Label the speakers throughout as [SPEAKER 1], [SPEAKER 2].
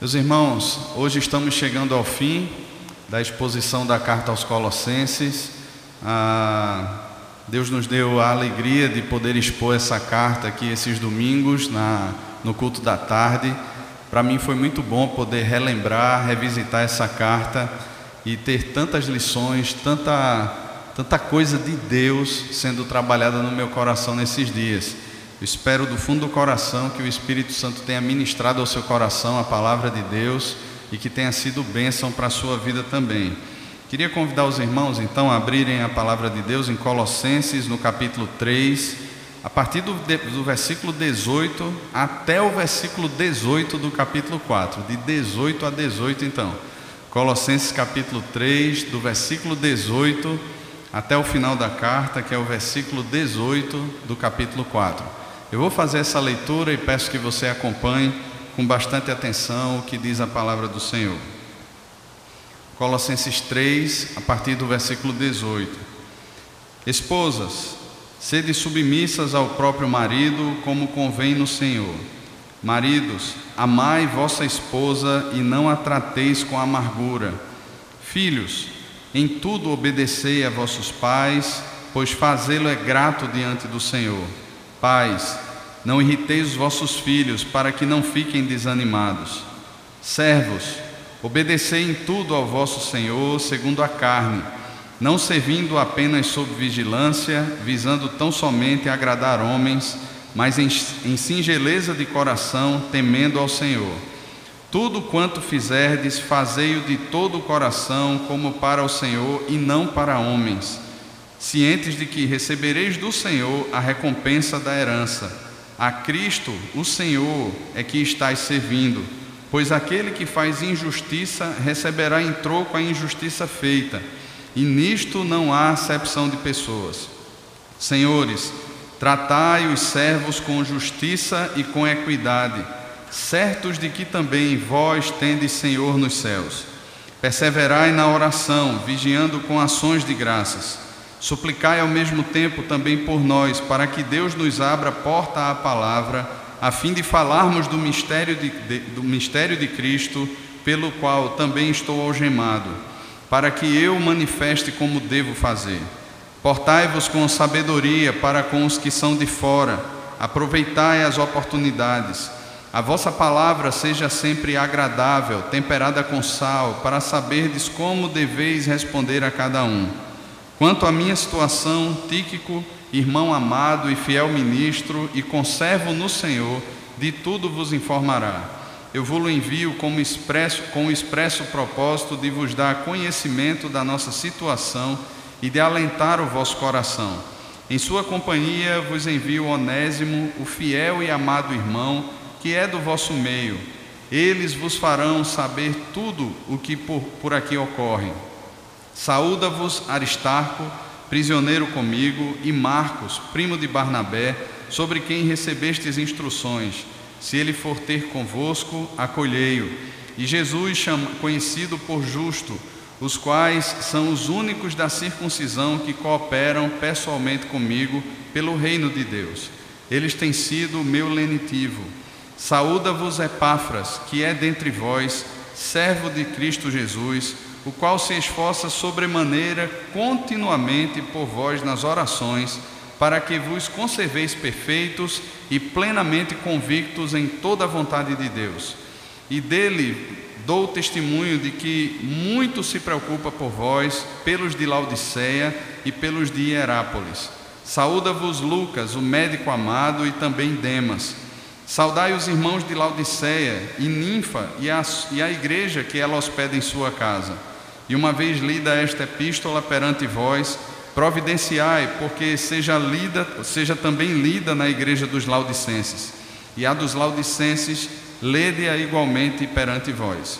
[SPEAKER 1] Meus irmãos, hoje estamos chegando ao fim da exposição da carta aos Colossenses. Deus nos deu a alegria de poder expor essa carta aqui esses domingos no culto da tarde. Para mim foi muito bom poder relembrar, revisitar essa carta e ter tantas lições, tanta coisa de Deus sendo trabalhada no meu coração nesses dias. Eu espero do fundo do coração que o Espírito Santo tenha ministrado ao seu coração a palavra de Deus e que tenha sido bênção para a sua vida também. Queria convidar os irmãos então a abrirem a palavra de Deus em Colossenses, no capítulo 3, a partir do versículo 18 até o versículo 18 do capítulo 4, de 18 a 18 então. Colossenses capítulo 3, do versículo 18 até o final da carta, que é o versículo 18 do capítulo 4. Eu vou fazer essa leitura e peço que você acompanhe com bastante atenção o que diz a palavra do Senhor. Colossenses 3, a partir do versículo 18. Esposas, sede submissas ao próprio marido, como convém no Senhor. Maridos, amai vossa esposa e não a trateis com amargura. Filhos, em tudo obedecei a vossos pais, pois fazê-lo é grato diante do Senhor. Pais, não irriteis os vossos filhos, para que não fiquem desanimados. Servos, obedecei em tudo ao vosso Senhor, segundo a carne, não servindo apenas sob vigilância, visando tão somente agradar homens, mas em singeleza de coração, temendo ao Senhor. Tudo quanto fizerdes, fazei-o de todo o coração, como para o Senhor e não para homens, cientes de que recebereis do Senhor a recompensa da herança. A Cristo, o Senhor, é que estáis servindo, pois aquele que faz injustiça receberá em troco a injustiça feita, e nisto não há acepção de pessoas. Senhores, tratai os servos com justiça e com equidade, certos de que também vós tendes Senhor nos céus. Perseverai na oração, vigiando com ações de graças. Suplicai ao mesmo tempo também por nós, para que Deus nos abra porta à palavra, a fim de falarmos do mistério de Cristo, pelo qual também estou algemado, para que eu manifeste como devo fazer. Portai-vos com sabedoria para com os que são de fora, aproveitai as oportunidades. A vossa palavra seja sempre agradável, temperada com sal, para saberdes como deveis responder a cada um. Quanto à minha situação, Tíquico, irmão amado e fiel ministro e conservo no Senhor, de tudo vos informará. Eu vos envio com o expresso propósito de vos dar conhecimento da nossa situação e de alentar o vosso coração. Em sua companhia vos envio Onésimo, o fiel e amado irmão, que é do vosso meio. Eles vos farão saber tudo o que por aqui ocorre. Saúda-vos Aristarco, prisioneiro comigo, e Marcos, primo de Barnabé, sobre quem recebestes instruções. Se ele for ter convosco, acolhei-o. E Jesus, conhecido por justo, os quais são os únicos da circuncisão que cooperam pessoalmente comigo pelo reino de Deus. Eles têm sido o meu lenitivo. Saúda-vos Epáfras, que é dentre vós, servo de Cristo Jesus, o qual se esforça sobremaneira continuamente por vós nas orações, para que vos conserveis perfeitos e plenamente convictos em toda a vontade de Deus. E dele dou testemunho de que muito se preocupa por vós, pelos de Laodiceia e pelos de Hierápolis. Saúda-vos Lucas, o médico amado, e também Demas. Saudai os irmãos de Laodiceia e Ninfa e a igreja que ela hospeda em sua casa. E uma vez lida esta epístola perante vós, providenciai, porque seja também lida na igreja dos Laodicenses. E a dos Laodicenses, lede-a igualmente perante vós.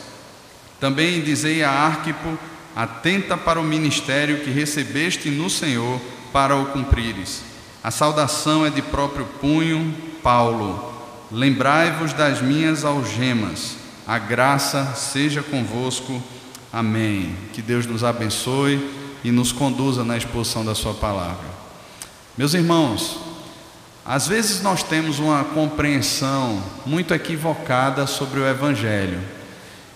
[SPEAKER 1] Também dizei a Arquipo, atenta para o ministério que recebeste no Senhor, para o cumprires. A saudação é de próprio punho, Paulo. Lembrai-vos das minhas algemas. A graça seja convosco. Amém. Que Deus nos abençoe e nos conduza na exposição da sua palavra. Meus irmãos, às vezes nós temos uma compreensão muito equivocada sobre o Evangelho.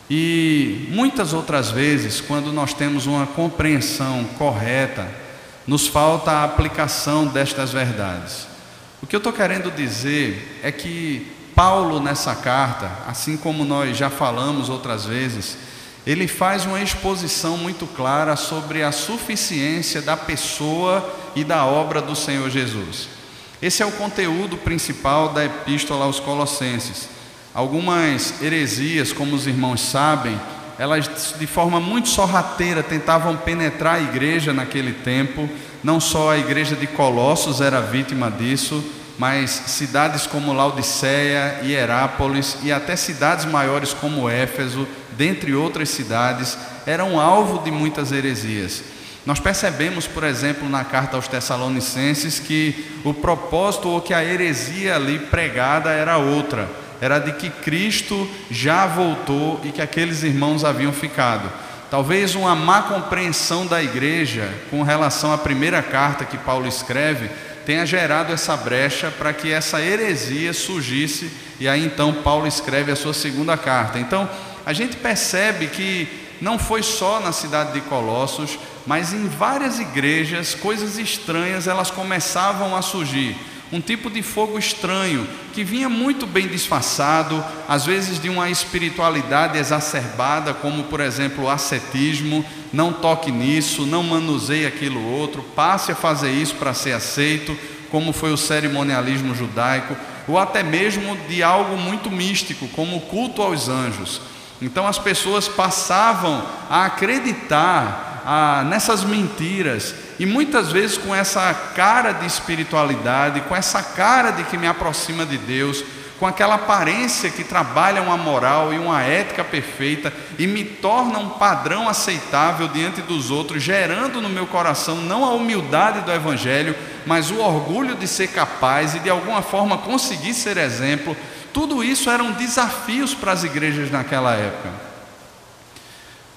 [SPEAKER 1] E muitas outras vezes, quando nós temos uma compreensão correta, nos falta a aplicação destas verdades. O que eu estou querendo dizer é que Paulo, nessa carta, assim como nós já falamos outras vezes, ele faz uma exposição muito clara sobre a suficiência da pessoa e da obra do Senhor Jesus. Esse é o conteúdo principal da epístola aos Colossenses. Algumas heresias, como os irmãos sabem, elas de forma muito sorrateira tentavam penetrar a igreja naquele tempo. Não só a igreja de Colossos era vítima disso, mas cidades como Laodiceia, Hierápolis e até cidades maiores como Éfeso, dentre outras cidades, eram alvo de muitas heresias. Nós percebemos, por exemplo, na carta aos Tessalonicenses, que o propósito ou que a heresia ali pregada era outra, era de que Cristo já voltou e que aqueles irmãos haviam ficado. Talvez uma má compreensão da igreja com relação à primeira carta que Paulo escreve tenha gerado essa brecha para que essa heresia surgisse, e aí então Paulo escreve a sua segunda carta. Então a gente percebe que não foi só na cidade de Colossos, mas em várias igrejas coisas estranhas elas começavam a surgir. Um tipo de fogo estranho, que vinha muito bem disfarçado, às vezes de uma espiritualidade exacerbada, como por exemplo o ascetismo, não toque nisso, não manuseie aquilo outro, passe a fazer isso para ser aceito, como foi o cerimonialismo judaico, ou até mesmo de algo muito místico, como o culto aos anjos. Então as pessoas passavam a acreditar nessas mentiras, e muitas vezes com essa cara de espiritualidade, com essa cara de que me aproxima de Deus, com aquela aparência que trabalha uma moral e uma ética perfeita e me torna um padrão aceitável diante dos outros, gerando no meu coração não a humildade do Evangelho, mas o orgulho de ser capaz e de alguma forma conseguir ser exemplo. Tudo isso eram desafios para as igrejas naquela época.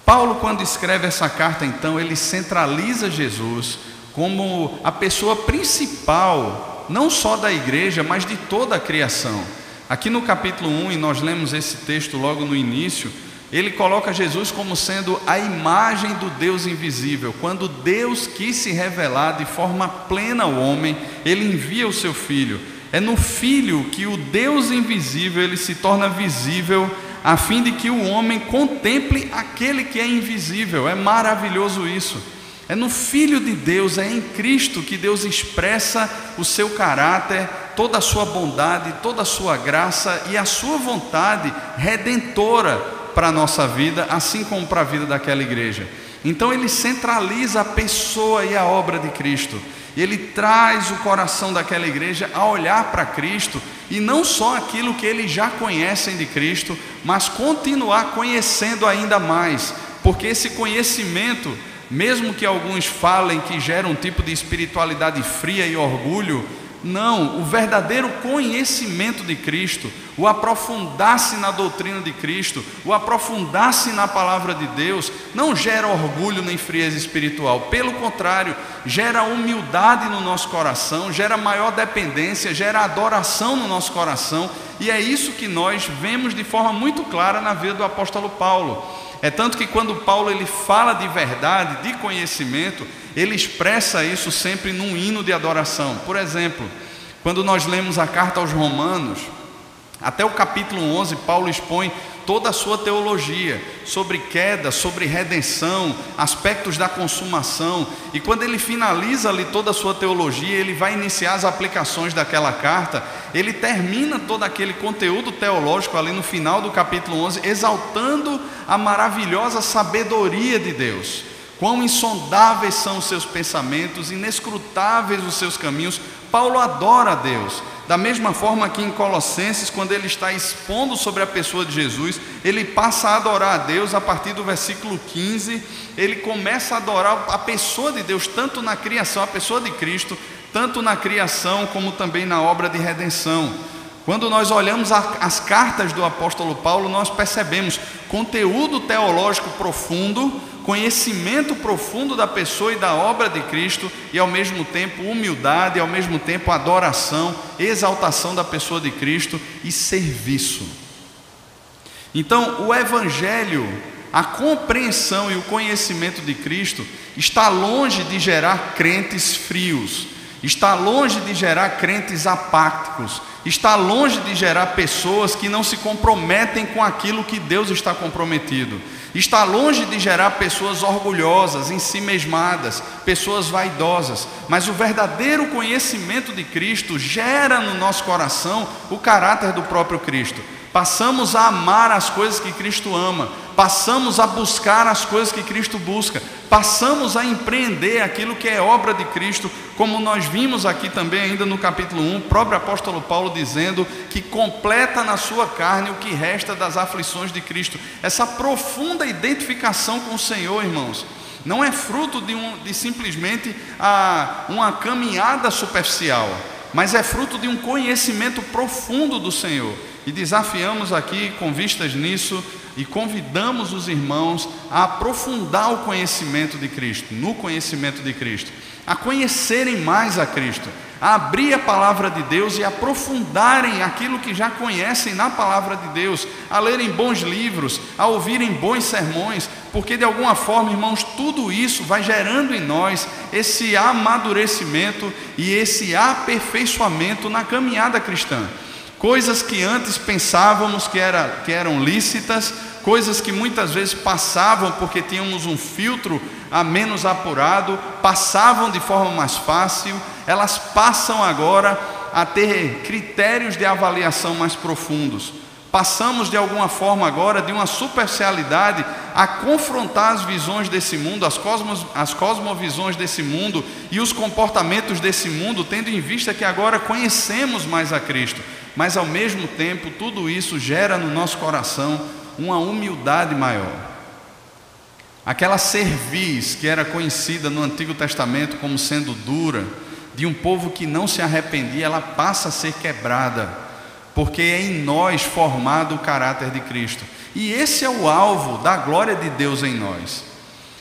[SPEAKER 1] Paulo, quando escreve essa carta, então, ele centraliza Jesus como a pessoa principal, não só da igreja, mas de toda a criação. Aqui no capítulo 1, e nós lemos esse texto logo no início, ele coloca Jesus como sendo a imagem do Deus invisível. Quando Deus quis se revelar de forma plena ao homem, ele envia o seu Filho. É no Filho que o Deus invisível ele se torna visível, a fim de que o homem contemple aquele que é invisível. É maravilhoso isso. É no Filho de Deus, é em Cristo que Deus expressa o seu caráter, toda a sua bondade, toda a sua graça e a sua vontade redentora para a nossa vida, assim como para a vida daquela igreja. Então ele centraliza a pessoa e a obra de Cristo. E ele traz o coração daquela igreja a olhar para Cristo, e não só aquilo que eles já conhecem de Cristo, mas continuar conhecendo ainda mais, porque esse conhecimento, mesmo que alguns falem que gera um tipo de espiritualidade fria e orgulho, não, o verdadeiro conhecimento de Cristo, o aprofundar-se na doutrina de Cristo, o aprofundar-se na palavra de Deus, não gera orgulho nem frieza espiritual. Pelo contrário, gera humildade no nosso coração, gera maior dependência, gera adoração no nosso coração. E é isso que nós vemos de forma muito clara na vida do apóstolo Paulo. É tanto que quando Paulo ele fala de verdade, de conhecimento, ele expressa isso sempre num hino de adoração. Por exemplo, quando nós lemos a carta aos Romanos, até o capítulo 11, Paulo expõe toda a sua teologia sobre queda, sobre redenção, aspectos da consumação. E quando ele finaliza ali toda a sua teologia, ele vai iniciar as aplicações daquela carta. Ele termina todo aquele conteúdo teológico ali no final do capítulo 11, exaltando a maravilhosa sabedoria de Deus. Quão insondáveis são os seus pensamentos, inescrutáveis os seus caminhos. Paulo adora a Deus. Da mesma forma que em Colossenses, quando ele está expondo sobre a pessoa de Jesus, ele passa a adorar a Deus. A partir do versículo 15, ele começa a adorar a pessoa de Deus, tanto na criação, a pessoa de Cristo, tanto na criação como também na obra de redenção. Quando nós olhamos as cartas do apóstolo Paulo, nós percebemos conteúdo teológico profundo, conhecimento profundo da pessoa e da obra de Cristo, e ao mesmo tempo humildade, ao mesmo tempo adoração, exaltação da pessoa de Cristo e serviço. Então, o Evangelho, a compreensão e o conhecimento de Cristo está longe de gerar crentes frios, está longe de gerar crentes apáticos, está longe de gerar pessoas que não se comprometem com aquilo que Deus está comprometido, está longe de gerar pessoas orgulhosas, ensimesmadas, pessoas vaidosas. Mas o verdadeiro conhecimento de Cristo gera no nosso coração o caráter do próprio Cristo. Passamos a amar as coisas que Cristo ama, passamos a buscar as coisas que Cristo busca, passamos a empreender aquilo que é obra de Cristo, como nós vimos aqui também ainda no capítulo 1, o próprio apóstolo Paulo dizendo que completa na sua carne o que resta das aflições de Cristo. Essa profunda identificação com o Senhor, irmãos, não é fruto de simplesmente uma caminhada superficial, mas é fruto de um conhecimento profundo do Senhor. E desafiamos aqui, com vistas nisso, e convidamos os irmãos a aprofundar o conhecimento de Cristo, no conhecimento de Cristo, a conhecerem mais a Cristo, a abrir a palavra de Deus e aprofundarem aquilo que já conhecem na palavra de Deus, a lerem bons livros, a ouvirem bons sermões, porque de alguma forma, irmãos, tudo isso vai gerando em nós esse amadurecimento e esse aperfeiçoamento na caminhada cristã. Coisas que antes pensávamos que eram lícitas, coisas que muitas vezes passavam porque tínhamos um filtro a menos apurado, passavam de forma mais fácil, elas passam agora a ter critérios de avaliação mais profundos. Passamos de alguma forma agora de uma superficialidade a confrontar as visões desse mundo, as cosmovisões desse mundo e os comportamentos desse mundo, tendo em vista que agora conhecemos mais a Cristo. Mas ao mesmo tempo tudo isso gera no nosso coração uma humildade maior. Aquela cerviz que era conhecida no Antigo Testamento como sendo dura, de um povo que não se arrependia, ela passa a ser quebrada, porque é em nós formado o caráter de Cristo. E esse é o alvo da glória de Deus em nós.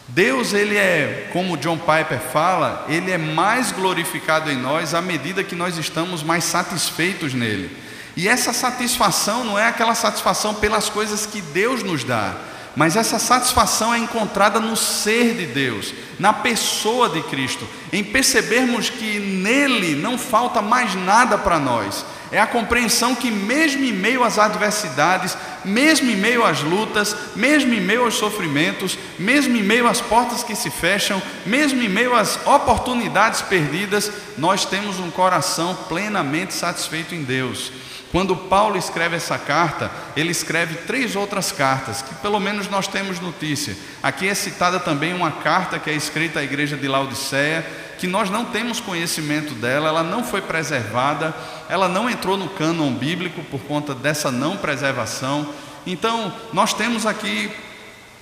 [SPEAKER 1] Deus, ele é, como John Piper fala, ele é mais glorificado em nós à medida que nós estamos mais satisfeitos nele. E essa satisfação não é aquela satisfação pelas coisas que Deus nos dá, mas essa satisfação é encontrada no ser de Deus, na pessoa de Cristo, em percebermos que nele não falta mais nada para nós. É a compreensão que mesmo em meio às adversidades, mesmo em meio às lutas, mesmo em meio aos sofrimentos, mesmo em meio às portas que se fecham, mesmo em meio às oportunidades perdidas, nós temos um coração plenamente satisfeito em Deus. Quando Paulo escreve essa carta, ele escreve 3 outras cartas, que pelo menos nós temos notícia. Aqui é citada também uma carta que é escrita à igreja de Laodiceia, que nós não temos conhecimento dela, ela não foi preservada, ela não entrou no cânon bíblico por conta dessa não preservação. Então, nós temos aqui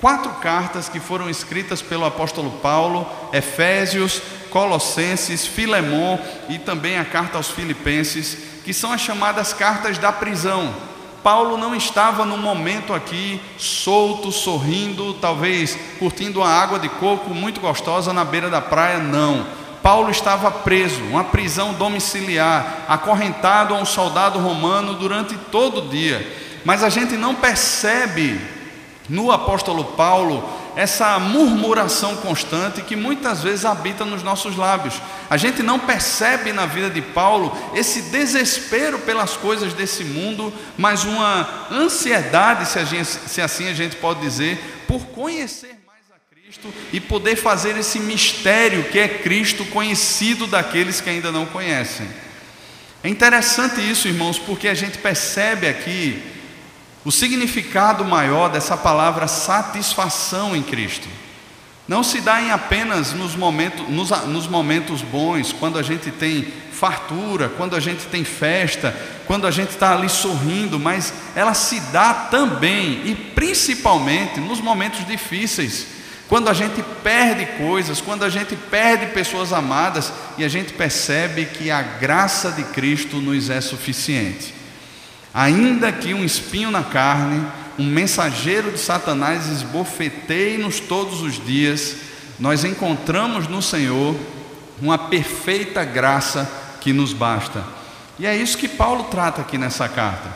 [SPEAKER 1] 4 cartas que foram escritas pelo apóstolo Paulo: Efésios, Colossenses, Filemon e também a carta aos Filipenses, que são as chamadas cartas da prisão. Paulo não estava num momento aqui solto, sorrindo, talvez curtindo uma água de coco muito gostosa na beira da praia, não. Paulo estava preso, uma prisão domiciliar, acorrentado a um soldado romano durante todo o dia. Mas a gente não percebe no apóstolo Paulo essa murmuração constante que muitas vezes habita nos nossos lábios. A gente não percebe na vida de Paulo esse desespero pelas coisas desse mundo, mas uma ansiedade, se assim a gente pode dizer, por conhecer mais a Cristo e poder fazer esse mistério que é Cristo conhecido daqueles que ainda não conhecem. É interessante isso, irmãos, porque a gente percebe aqui o significado maior dessa palavra satisfação em Cristo. Não se dá em apenas nos momentos bons, quando a gente tem fartura, quando a gente tem festa, quando a gente está ali sorrindo, mas ela se dá também e principalmente nos momentos difíceis, quando a gente perde coisas, quando a gente perde pessoas amadas e a gente percebe que a graça de Cristo nos é suficiente. Ainda que um espinho na carne, um mensageiro de Satanás esbofeteie-nos todos os dias, nós encontramos no Senhor uma perfeita graça que nos basta. E é isso que Paulo trata aqui nessa carta.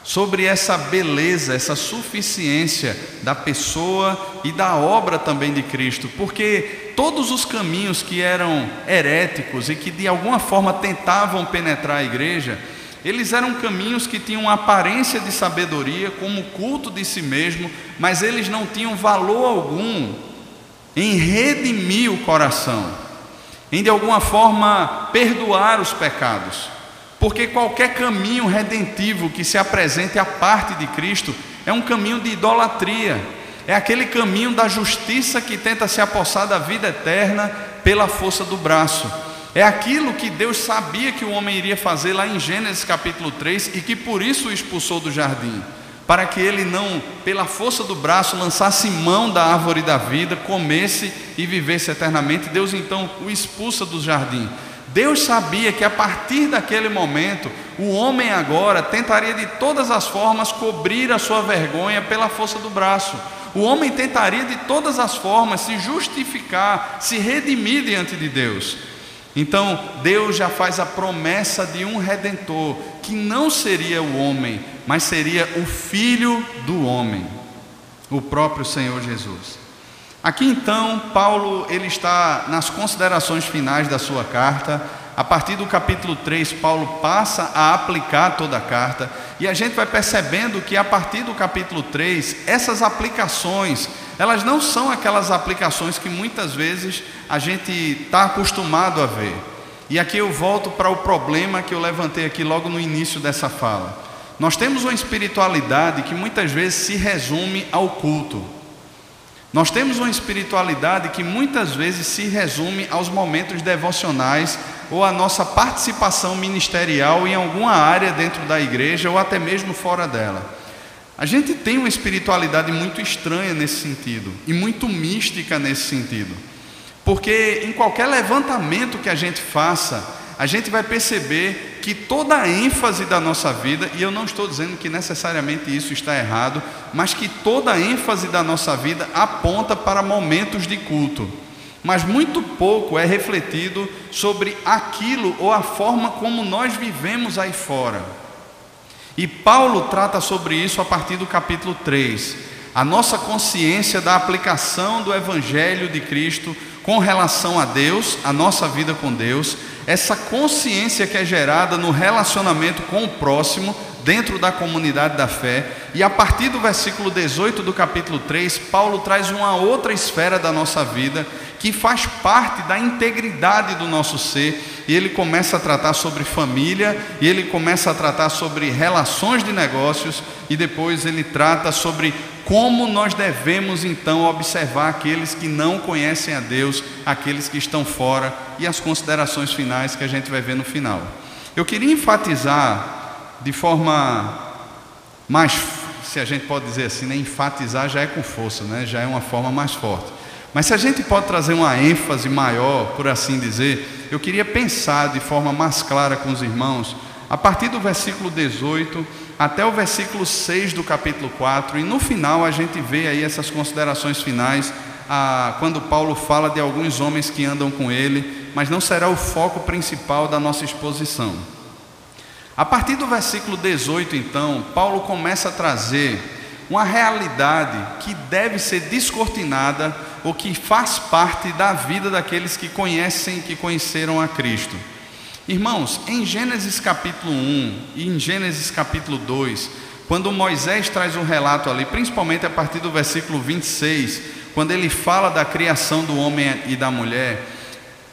[SPEAKER 1] sobre essa beleza, essa suficiência da pessoa e da obra também de Cristo, porque todos os caminhos que eram heréticos e que de alguma forma tentavam penetrar a igreja, eles eram caminhos que tinham aparência de sabedoria, como culto de si mesmo, mas eles não tinham valor algum em redimir o coração, em de alguma forma perdoar os pecados. Porque qualquer caminho redentivo que se apresente à parte de Cristo é um caminho de idolatria, é aquele caminho da justiça que tenta se apossar da vida eterna pela força do braço. É aquilo que Deus sabia que o homem iria fazer lá em Gênesis capítulo 3 e que por isso o expulsou do jardim, para que ele não, pela força do braço, lançasse mão da árvore da vida, comesse e vivesse eternamente. Deus então o expulsa do jardim. Deus sabia que a partir daquele momento, o homem agora tentaria de todas as formas cobrir a sua vergonha pela força do braço. O homem tentaria de todas as formas se justificar, se redimir diante de Deus. Então, Deus já faz a promessa de um Redentor, que não seria o homem, mas seria o Filho do homem, o próprio Senhor Jesus. Aqui então, Paulo ele está nas considerações finais da sua carta. A partir do capítulo 3, Paulo passa a aplicar toda a carta, e a gente vai percebendo que a partir do capítulo 3, essas aplicações, elas não são aquelas aplicações que muitas vezes a gente está acostumado a ver. E aqui eu volto para o problema que eu levantei aqui logo no início dessa fala. Nós temos uma espiritualidade que muitas vezes se resume ao culto. Nós temos uma espiritualidade que muitas vezes se resume aos momentos devocionais ou à nossa participação ministerial em alguma área dentro da igreja ou até mesmo fora dela. A gente tem uma espiritualidade muito estranha nesse sentido e muito mística nesse sentido, porque em qualquer levantamento que a gente faça, a gente vai perceber que toda a ênfase da nossa vida, e eu não estou dizendo que necessariamente isso está errado, mas que toda a ênfase da nossa vida aponta para momentos de culto, mas muito pouco é refletido sobre aquilo ou a forma como nós vivemos aí fora. E Paulo trata sobre isso a partir do capítulo 3, a nossa consciência da aplicação do Evangelho de Cristo com relação a Deus, a nossa vida com Deus, essa consciência que é gerada no relacionamento com o próximo, dentro da comunidade da fé. E a partir do versículo 18 do capítulo 3, Paulo traz uma outra esfera da nossa vida, que faz parte da integridade do nosso ser, e ele começa a tratar sobre família, e ele começa a tratar sobre relações de negócios, e depois ele trata sobre como nós devemos então observar aqueles que não conhecem a Deus, aqueles que estão fora, e as considerações finais que a gente vai ver no final. Eu queria enfatizar de forma mais, se a gente pode dizer assim, né? Enfatizar já é com força, né? Já é uma forma mais forte. Mas se a gente pode trazer uma ênfase maior, por assim dizer, eu queria pensar de forma mais clara com os irmãos, a partir do versículo 18 até o versículo 6 do capítulo 4, e no final a gente vê aí essas considerações finais, quando Paulo fala de alguns homens que andam com ele, mas não será o foco principal da nossa exposição. A partir do versículo 18, então, Paulo começa a trazer uma realidade que deve ser descortinada, ou que faz parte da vida daqueles que conhecem, que conheceram a Cristo. Irmãos, em Gênesis capítulo 1 e em Gênesis capítulo 2, quando Moisés traz um relato ali, principalmente a partir do versículo 26, quando ele fala da criação do homem e da mulher,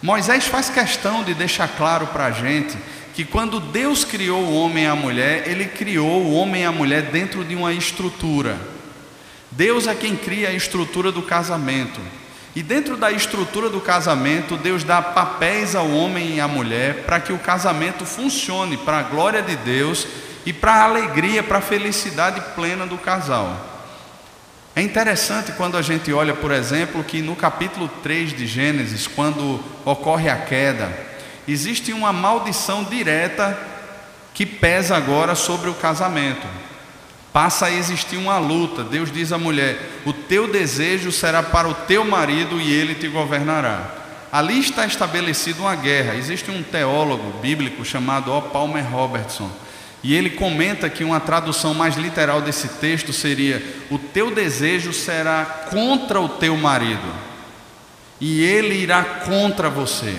[SPEAKER 1] Moisés faz questão de deixar claro para a gente que quando Deus criou o homem e a mulher, Ele criou o homem e a mulher dentro de uma estrutura. Deus é quem cria a estrutura do casamento. E dentro da estrutura do casamento, Deus dá papéis ao homem e à mulher para que o casamento funcione para a glória de Deus e para a alegria, para a felicidade plena do casal. É interessante quando a gente olha, por exemplo, que no capítulo 3 de Gênesis, quando ocorre a queda, existe uma maldição direta que pesa agora sobre o casamento. Passa a existir uma luta. Deus diz à mulher: o teu desejo será para o teu marido e ele te governará. Ali está estabelecida uma guerra. Existe um teólogo bíblico chamado O. Palmer Robertson, E ele comenta que uma tradução mais literal desse texto seria: o teu desejo será contra o teu marido, e ele irá contra você,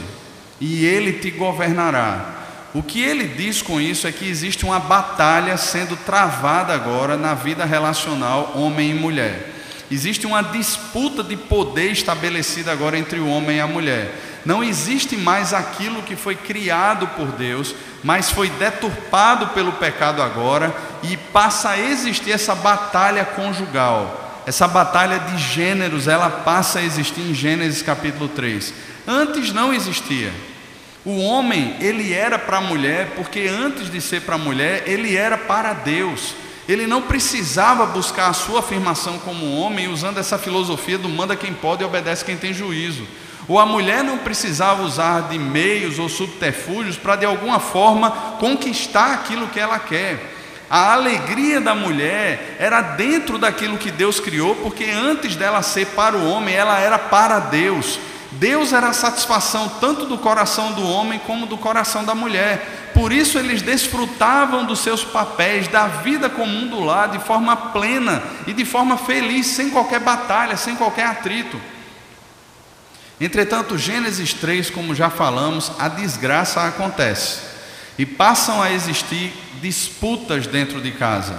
[SPEAKER 1] e ele te governará. O que ele diz com isso é que existe uma batalha sendo travada agora na vida relacional homem e mulher. Existe uma disputa de poder estabelecida agora entre o homem e a mulher. Não existe mais aquilo que foi criado por Deus, mas foi deturpado pelo pecado agora, e passa a existir essa batalha conjugal. Essa batalha de gêneros, ela passa a existir em Gênesis capítulo 3. Antes não existia. O homem, ele era para a mulher, porque antes de ser para a mulher, ele era para Deus. Ele não precisava buscar a sua afirmação como homem, usando essa filosofia do manda quem pode e obedece quem tem juízo. Ou a mulher não precisava usar de meios ou subterfúgios para de alguma forma conquistar aquilo que ela quer. A alegria da mulher era dentro daquilo que Deus criou, porque antes dela ser para o homem, ela era para Deus. Deus era a satisfação tanto do coração do homem como do coração da mulher. Por isso eles desfrutavam dos seus papéis, da vida comum do lar, de forma plena e de forma feliz, sem qualquer batalha, sem qualquer atrito. Entretanto, Gênesis 3, como já falamos, a desgraça acontece e passam a existir disputas dentro de casa.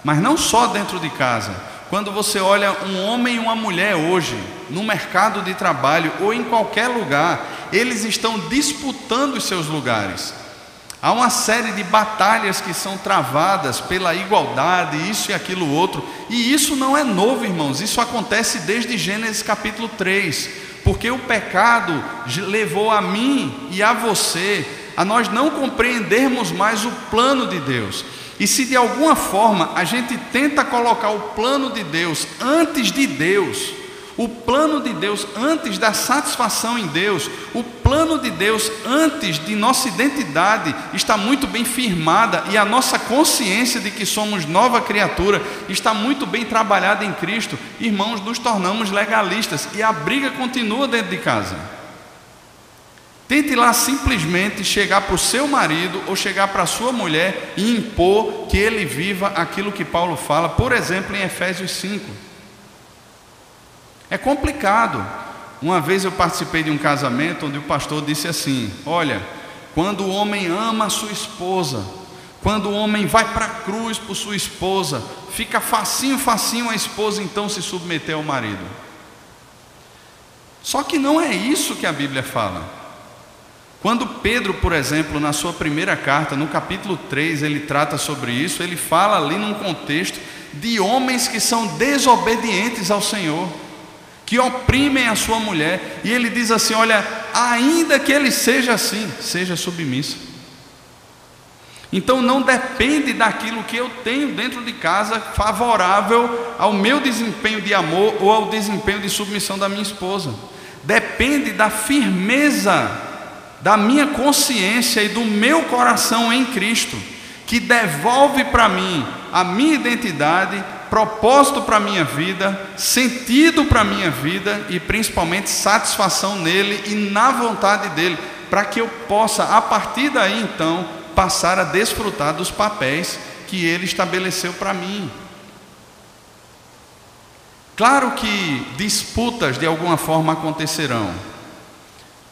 [SPEAKER 1] Mas não só dentro de casa. Quando você olha um homem e uma mulher hoje, no mercado de trabalho ou em qualquer lugar, eles estão disputando os seus lugares. Há uma série de batalhas que são travadas pela igualdade, isso e aquilo outro. E isso não é novo, irmãos, isso acontece desde Gênesis capítulo 3. Porque o pecado levou a mim e a você a nós não compreendermos mais o plano de Deus. E se de alguma forma a gente tenta colocar o plano de Deus antes de Deus, o plano de Deus antes da satisfação em Deus, o plano de Deus antes de nossa identidade está muito bem firmada, e a nossa consciência de que somos nova criatura está muito bem trabalhada em Cristo, irmãos, nos tornamos legalistas e a briga continua dentro de casa. Tente lá simplesmente chegar para o seu marido ou chegar para a sua mulher e impor que ele viva aquilo que Paulo fala, por exemplo, em Efésios 5. É complicado. Uma vez eu participei de um casamento onde o pastor disse assim: olha, quando o homem ama a sua esposa, quando o homem vai para a cruz por sua esposa, fica facinho a esposa então se submeter ao marido. Só que não é isso que a Bíblia fala. Quando Pedro, por exemplo, na sua primeira carta, no capítulo 3, ele trata sobre isso, ele fala ali num contexto de homens que são desobedientes ao Senhor, que oprimem a sua mulher, e ele diz assim: olha, ainda que ele seja assim, seja submissa. Então não depende daquilo que eu tenho dentro de casa favorável ao meu desempenho de amor ou ao desempenho de submissão da minha esposa. Depende da firmeza da minha consciência e do meu coração em Cristo, que devolve para mim a minha identidade, propósito para a minha vida, sentido para a minha vida e principalmente satisfação nele e na vontade dele, para que eu possa, a partir daí então, passar a desfrutar dos papéis que ele estabeleceu para mim. Claro que disputas de alguma forma acontecerão,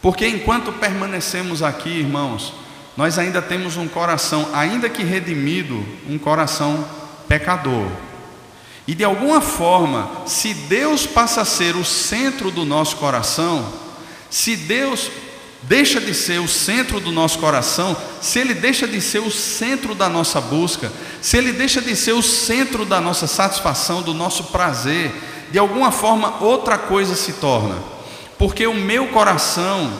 [SPEAKER 1] porque enquanto permanecemos aqui, irmãos, nós ainda temos um coração, ainda que redimido, um coração pecador. E de alguma forma, se Deus passa a ser o centro do nosso coração, se Deus deixa de ser o centro do nosso coração, se Ele deixa de ser o centro da nossa busca, se Ele deixa de ser o centro da nossa satisfação, do nosso prazer, de alguma forma outra coisa se torna. Porque o meu coração,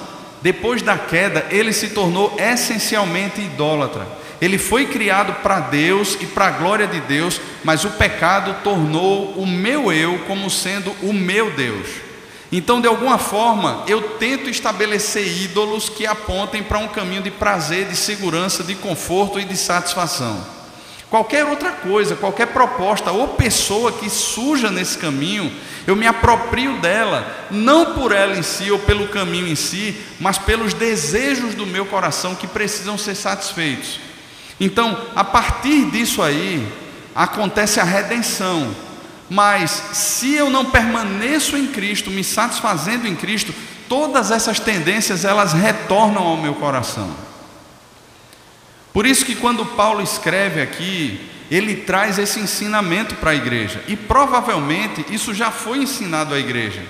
[SPEAKER 1] depois da queda, ele se tornou essencialmente idólatra. Ele foi criado para Deus e para a glória de Deus, mas o pecado tornou o meu eu como sendo o meu Deus. Então, de alguma forma, eu tento estabelecer ídolos que apontem para um caminho de prazer, de segurança, de conforto e de satisfação. Qualquer outra coisa, qualquer proposta ou pessoa que surja nesse caminho, eu me aproprio dela, não por ela em si ou pelo caminho em si, mas pelos desejos do meu coração que precisam ser satisfeitos. Então, a partir disso aí, acontece a redenção. Mas se eu não permaneço em Cristo, me satisfazendo em Cristo, todas essas tendências, elas retornam ao meu coração. Por isso que quando Paulo escreve aqui, ele traz esse ensinamento para a igreja. E provavelmente isso já foi ensinado à igreja.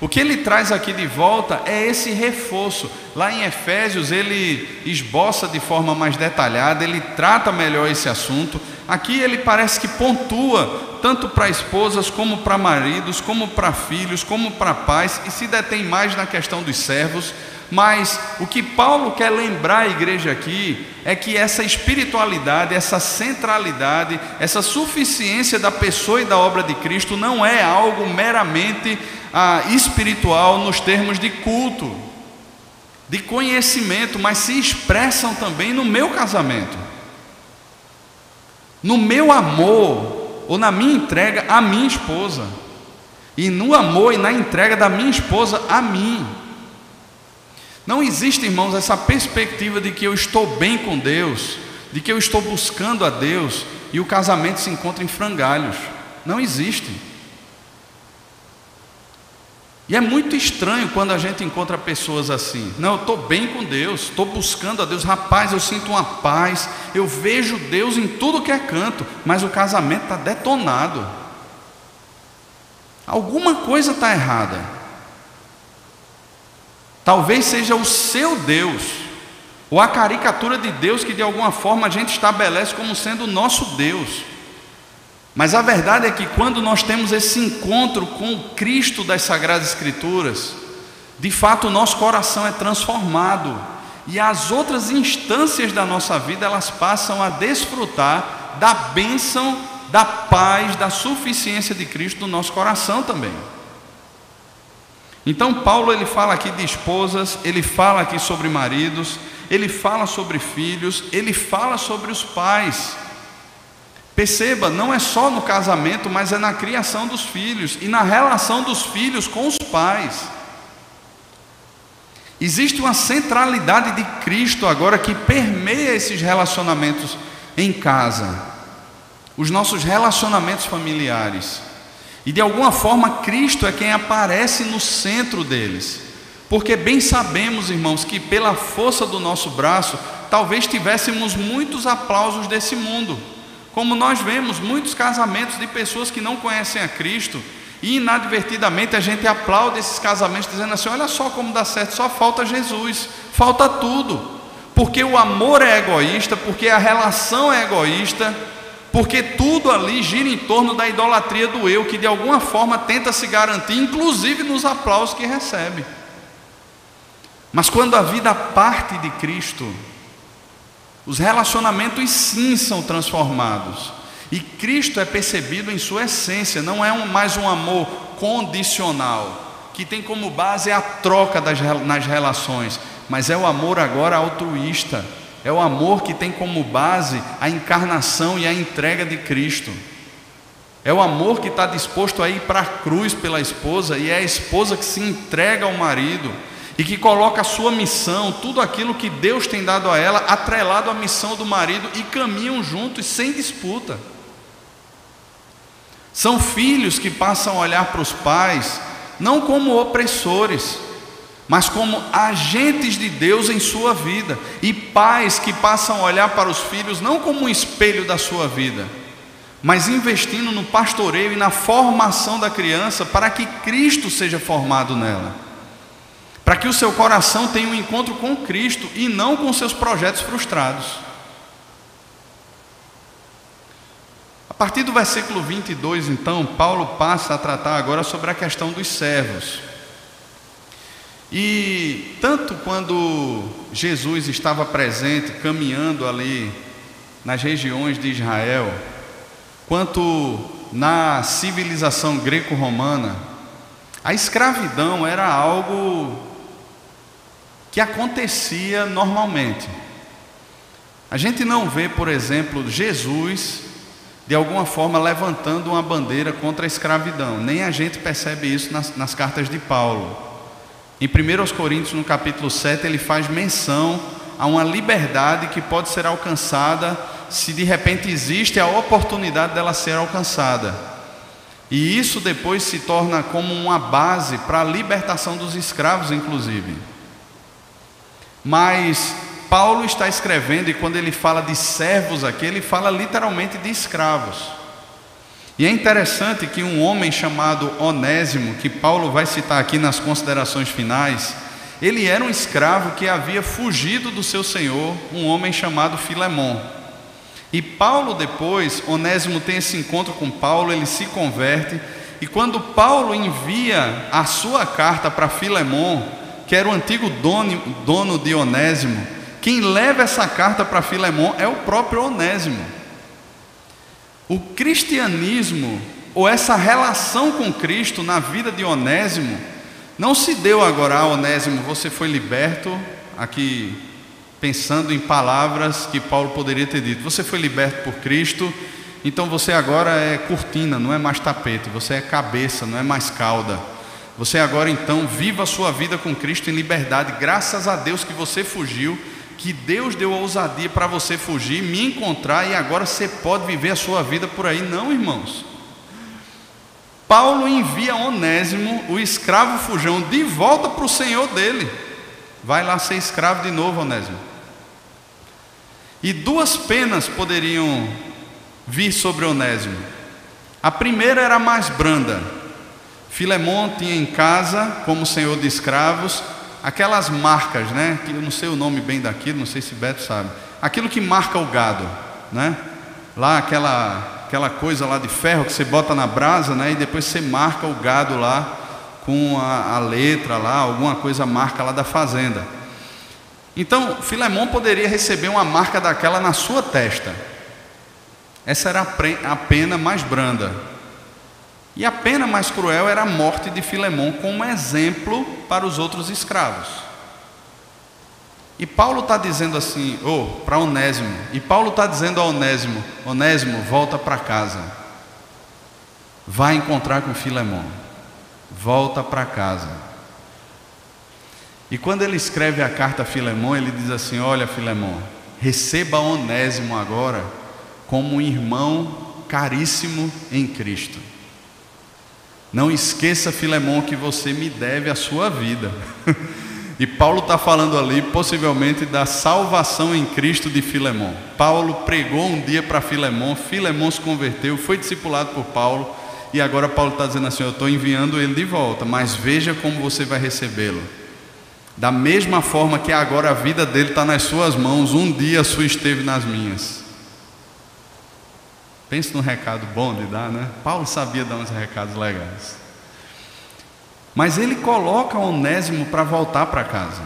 [SPEAKER 1] O que ele traz aqui de volta é esse reforço. Lá em Efésios ele esboça de forma mais detalhada, ele trata melhor esse assunto. Aqui ele parece que pontua tanto para esposas, como para maridos, como para filhos, como para pais, e se detém mais na questão dos servos. Mas o que Paulo quer lembrar a igreja aqui é que essa espiritualidade, essa centralidade, essa suficiência da pessoa e da obra de Cristo não é algo meramente espiritual nos termos de culto, de conhecimento, mas se expressam também no meu casamento, no meu amor ou na minha entrega à minha esposa, e no amor e na entrega da minha esposa a mim. Não existe, irmãos, essa perspectiva de que eu estou bem com Deus, de que eu estou buscando a Deus e o casamento se encontra em frangalhos. Não existe. E é muito estranho quando a gente encontra pessoas assim. Não, eu estou bem com Deus, estou buscando a Deus. Rapaz, eu sinto uma paz, eu vejo Deus em tudo que é canto, mas o casamento está detonado. Alguma coisa está errada. Talvez seja o seu Deus, ou a caricatura de Deus que de alguma forma a gente estabelece como sendo o nosso Deus. Mas a verdade é que quando nós temos esse encontro com o Cristo das Sagradas Escrituras, de fato o nosso coração é transformado, e as outras instâncias da nossa vida, elas passam a desfrutar da bênção, da paz, da suficiência de Cristo no nosso coração também. Então Paulo ele fala aqui de esposas, ele fala aqui sobre maridos, ele fala sobre filhos, ele fala sobre os pais. Perceba, não é só no casamento, mas é na criação dos filhos e na relação dos filhos com os pais. Existe uma centralidade de Cristo agora que permeia esses relacionamentos em casa, os nossos relacionamentos familiares. E de alguma forma Cristo é quem aparece no centro deles, porque bem sabemos, irmãos, que pela força do nosso braço, talvez tivéssemos muitos aplausos desse mundo, como nós vemos muitos casamentos de pessoas que não conhecem a Cristo, e inadvertidamente a gente aplaude esses casamentos dizendo assim: olha só como dá certo, só falta Jesus, falta tudo, porque o amor é egoísta, porque a relação é egoísta, porque tudo ali gira em torno da idolatria do eu, que de alguma forma tenta se garantir, inclusive nos aplausos que recebe. Mas quando a vida parte de Cristo, os relacionamentos sim são transformados, e Cristo é percebido em sua essência. Não é mais um amor condicional, que tem como base a troca nas relações, mas é o amor agora altruísta. É o amor que tem como base a encarnação e a entrega de Cristo. É o amor que está disposto a ir para a cruz pela esposa, e é a esposa que se entrega ao marido e que coloca a sua missão, tudo aquilo que Deus tem dado a ela, atrelado à missão do marido, e caminham juntos sem disputa. São filhos que passam a olhar para os pais não como opressores, mas como agentes de Deus em sua vida, e pais que passam a olhar para os filhos não como um espelho da sua vida, mas investindo no pastoreio e na formação da criança, para que Cristo seja formado nela, para que o seu coração tenha um encontro com Cristo e não com seus projetos frustrados. A partir do versículo 22, então, Paulo passa a tratar agora sobre a questão dos servos. E tanto quando Jesus estava presente, caminhando ali nas regiões de Israel, quanto na civilização greco-romana, a escravidão era algo que acontecia normalmente. A gente não vê, por exemplo, Jesus de alguma forma levantando uma bandeira contra a escravidão, nem a gente percebe isso nas cartas de Paulo. Em 1 Coríntios, no capítulo 7, ele faz menção a uma liberdade que pode ser alcançada se de repente existe a oportunidade dela ser alcançada. E isso depois se torna como uma base para a libertação dos escravos, inclusive. Mas Paulo está escrevendo, e quando ele fala de servos aqui, ele fala literalmente de escravos. E é interessante que um homem chamado Onésimo, que Paulo vai citar aqui nas considerações finais, ele era um escravo que havia fugido do seu senhor, um homem chamado Filemon. E Paulo depois, Onésimo tem esse encontro com Paulo, ele se converte, e quando Paulo envia a sua carta para Filemon, que era o antigo dono de Onésimo, quem leva essa carta para Filemon é o próprio Onésimo. O cristianismo, ou essa relação com Cristo na vida de Onésimo, não se deu agora, Onésimo, você foi liberto, aqui pensando em palavras que Paulo poderia ter dito, você foi liberto por Cristo, então você agora é cortina, não é mais tapete, você é cabeça, não é mais cauda. Você agora então viva a sua vida com Cristo em liberdade, graças a Deus que você fugiu, que Deus deu a ousadia para você fugir, me encontrar, e agora você pode viver a sua vida por aí. Não, irmãos. Paulo envia Onésimo, o escravo fujão, de volta para o senhor dele. Vai lá ser escravo de novo, Onésimo. E duas penas poderiam vir sobre Onésimo. A primeira era mais branda. Filemon tinha em casa, como senhor de escravos, aquelas marcas, né? Que eu não sei o nome bem daquilo, não sei se Beto sabe. Aquilo que marca o gado, né? Lá aquela coisa lá de ferro que você bota na brasa, né? E depois você marca o gado lá com a letra lá, alguma coisa marca lá da fazenda. Então, Filemon poderia receber uma marca daquela na sua testa. Essa era a pena mais branda. E a pena mais cruel era a morte de Filemon, como exemplo para os outros escravos. E Paulo está dizendo assim, para Onésimo, e Paulo está dizendo a Onésimo, Onésimo, volta para casa, vai encontrar com Filemon, volta para casa. E quando ele escreve a carta a Filemon, ele diz assim, olha Filemon, receba Onésimo agora como um irmão caríssimo em Cristo. Não esqueça, Filemon, que você me deve a sua vida. E Paulo está falando ali, possivelmente, da salvação em Cristo de Filemon. Paulo pregou um dia para Filemon, Filemon se converteu, foi discipulado por Paulo, e agora Paulo está dizendo assim, eu estou enviando ele de volta, mas veja como você vai recebê-lo. Da mesma forma que agora a vida dele está nas suas mãos, um dia a sua esteve nas minhas. Pense num recado bom de dar, né? Paulo sabia dar uns recados legais. Mas ele coloca Onésimo para voltar para casa.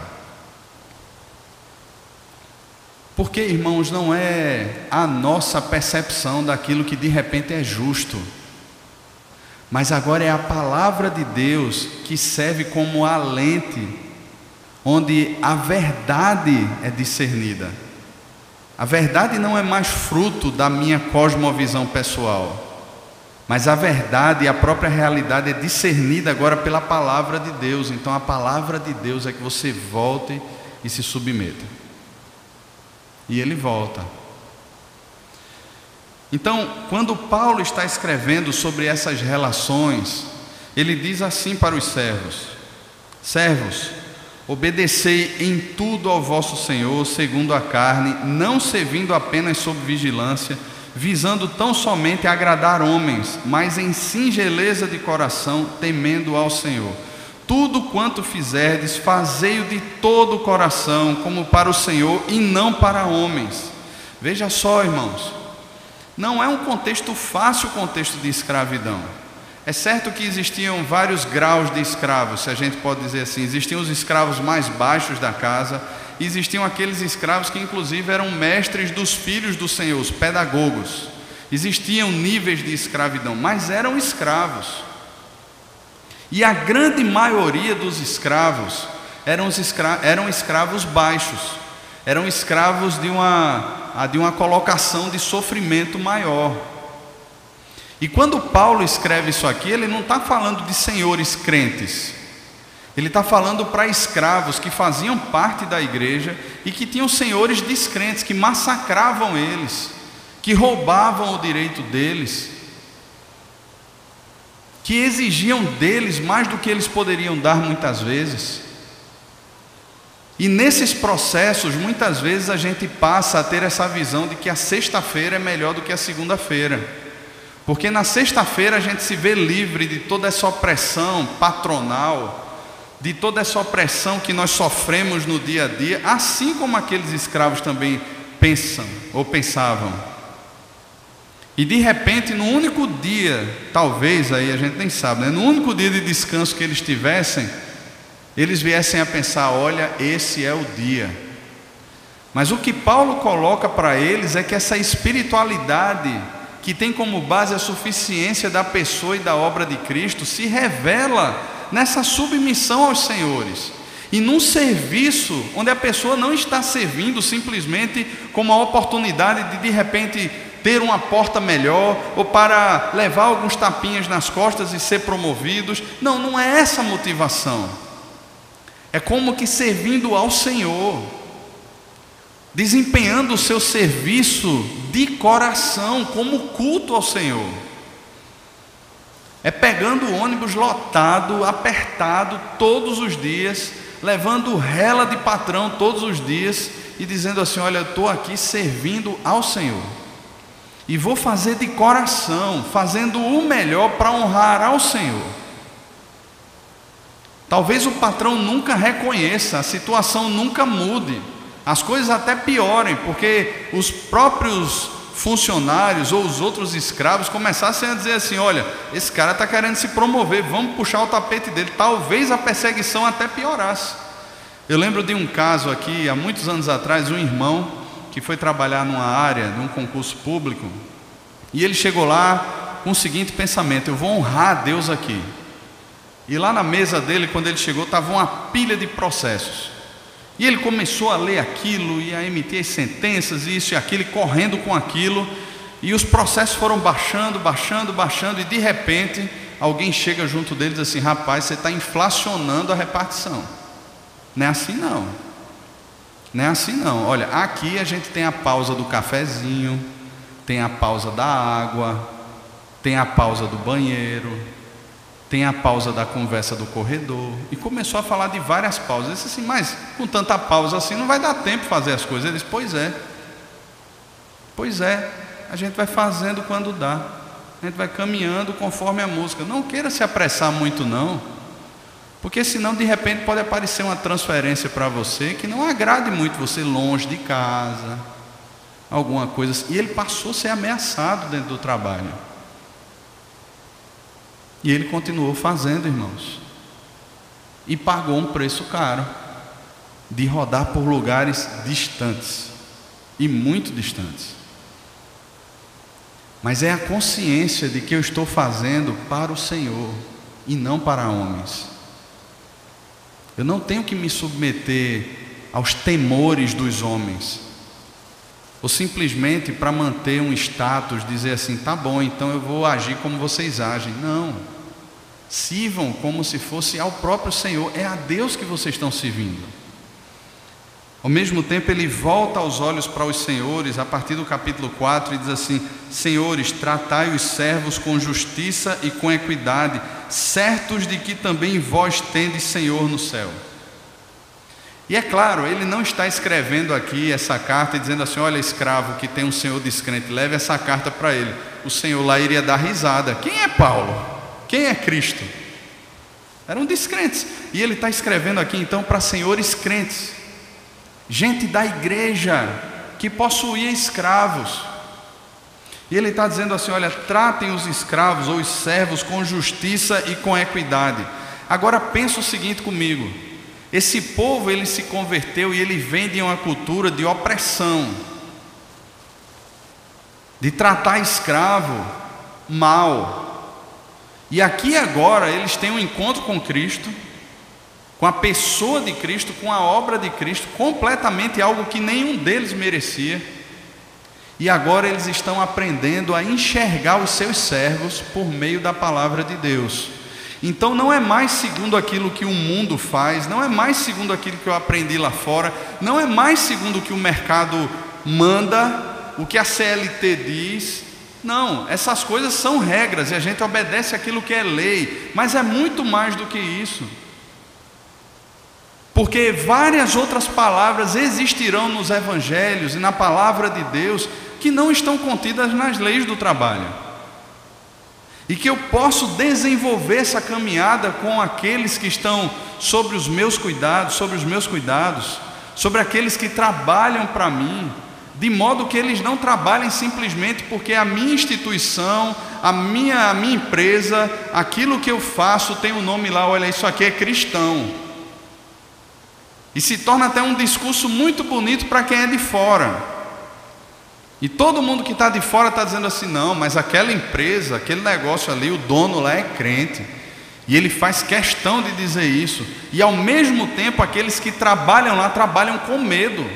[SPEAKER 1] Porque, irmãos, não é a nossa percepção daquilo que de repente é justo. Mas agora é a palavra de Deus que serve como a lente, onde a verdade é discernida. A verdade não é mais fruto da minha cosmovisão pessoal, mas a verdade e a própria realidade é discernida agora pela palavra de Deus. Então a palavra de Deus é que você volte e se submeta. E ele volta. Então, quando Paulo está escrevendo sobre essas relações, ele diz assim para os servos: servos, obedecei em tudo ao vosso Senhor, segundo a carne, não servindo apenas sob vigilância, visando tão somente agradar homens, mas em singeleza de coração, temendo ao Senhor. Tudo quanto fizerdes, fazei-o de todo o coração, como para o Senhor e não para homens. Veja só, irmãos, não é um contexto fácil, o contexto de escravidão. É certo que existiam vários graus de escravos, se a gente pode dizer assim. Existiam os escravos mais baixos da casa, e existiam aqueles escravos que inclusive eram mestres dos filhos do Senhor, os pedagogos. Existiam níveis de escravidão, mas eram escravos. E a grande maioria dos escravos eram escravos baixos, eram escravos de uma colocação de sofrimento maior. E quando Paulo escreve isso aqui, ele não está falando de senhores crentes. Ele está falando para escravos que faziam parte da igreja e que tinham senhores descrentes, que massacravam eles, que roubavam o direito deles, que exigiam deles mais do que eles poderiam dar muitas vezes. E nesses processos, muitas vezes a gente passa a ter essa visão de que a sexta-feira é melhor do que a segunda-feira, porque na sexta-feira a gente se vê livre de toda essa opressão patronal, de toda essa opressão que nós sofremos no dia a dia, assim como aqueles escravos também pensam ou pensavam. E de repente, no único dia, talvez aí a gente nem sabe, né? No único dia de descanso que eles tivessem, eles viessem a pensar: olha, esse é o dia. Mas o que Paulo coloca para eles é que essa espiritualidade, que tem como base a suficiência da pessoa e da obra de Cristo, se revela nessa submissão aos senhores, e num serviço onde a pessoa não está servindo simplesmente como uma oportunidade de repente ter uma porta melhor, ou para levar alguns tapinhas nas costas e ser promovidos. Não, não é essa a motivação. É como que servindo ao Senhor, desempenhando o seu serviço de coração, como culto ao Senhor. É pegando o ônibus lotado, apertado todos os dias, levando rela de patrão todos os dias e dizendo assim: olha, eu estou aqui servindo ao Senhor, e vou fazer de coração, fazendo o melhor para honrar ao Senhor. Talvez o patrão nunca reconheça, a situação nunca mude, as coisas até piorem, porque os próprios funcionários ou os outros escravos começassem a dizer assim: olha, esse cara está querendo se promover, vamos puxar o tapete dele. Talvez a perseguição até piorasse. Eu lembro de um caso aqui, há muitos anos atrás, um irmão que foi trabalhar numa área, num concurso público, e ele chegou lá com o seguinte pensamento: eu vou honrar a Deus aqui. E lá na mesa dele, quando ele chegou, estava uma pilha de processos, e ele começou a ler aquilo e a emitir as sentenças, isso e aquilo, e correndo com aquilo, e os processos foram baixando, e de repente alguém chega junto dele e diz assim: rapaz, você está inflacionando a repartição. Não é assim não. Não é assim não. Olha, aqui a gente tem a pausa do cafezinho, tem a pausa da água, tem a pausa do banheiro, tem a pausa da conversa do corredor. E começou a falar de várias pausas. Eu disse assim: mas com tanta pausa assim não vai dar tempo de fazer as coisas. Ele disse: pois é, a gente vai fazendo quando dá, a gente vai caminhando conforme a música. Não queira se apressar muito não, porque senão de repente pode aparecer uma transferência para você que não agrade muito você, longe de casa, alguma coisa assim. E ele passou a ser ameaçado dentro do trabalho, e ele continuou fazendo, irmãos, e pagou um preço caro de rodar por lugares distantes, e muito distantes. Mas é a consciência de que eu estou fazendo para o Senhor e não para homens. Eu não tenho que me submeter aos temores dos homens, ou simplesmente para manter um status, dizer assim: tá bom, então eu vou agir como vocês agem. Não, sirvam como se fosse ao próprio Senhor, é a Deus que vocês estão servindo. Ao mesmo tempo ele volta os olhos para os senhores, a partir do capítulo 4, e diz assim: senhores, tratai os servos com justiça e com equidade, certos de que também vós tendes Senhor no céu. E é claro, ele não está escrevendo aqui essa carta e dizendo assim: olha, escravo que tem um senhor descrente, leve essa carta para ele. O senhor lá iria dar risada. Quem é Paulo? Quem é Cristo? Eram descrentes. E ele está escrevendo aqui então para senhores crentes, gente da igreja que possuía escravos. E ele está dizendo assim: olha, tratem os escravos ou os servos com justiça e com equidade. Agora pensa o seguinte comigo: esse povo, ele se converteu e ele vem de uma cultura de opressão, de tratar escravo mal. E aqui agora eles têm um encontro com Cristo, com a pessoa de Cristo, com a obra de Cristo, completamente algo que nenhum deles merecia. E agora eles estão aprendendo a enxergar os seus servos por meio da palavra de Deus. Então não é mais segundo aquilo que o mundo faz, não é mais segundo aquilo que eu aprendi lá fora, não é mais segundo o que o mercado manda, o que a CLT diz. Não, essas coisas são regras e a gente obedece aquilo que é lei, mas é muito mais do que isso. Porque várias outras palavras existirão nos evangelhos e na palavra de Deus que não estão contidas nas leis do trabalho. E que eu posso desenvolver essa caminhada com aqueles que estão sobre os meus cuidados, sobre aqueles que trabalham para mim, de modo que eles não trabalhem simplesmente porque a minha instituição, a minha empresa, aquilo que eu faço tem um nome lá, olha, isso aqui é cristão. E se torna até um discurso muito bonito para quem é de fora. E todo mundo que está de fora está dizendo assim, não, mas aquela empresa, aquele negócio ali, o dono lá é crente. E ele faz questão de dizer isso. E ao mesmo tempo, aqueles que trabalham lá, trabalham com medo,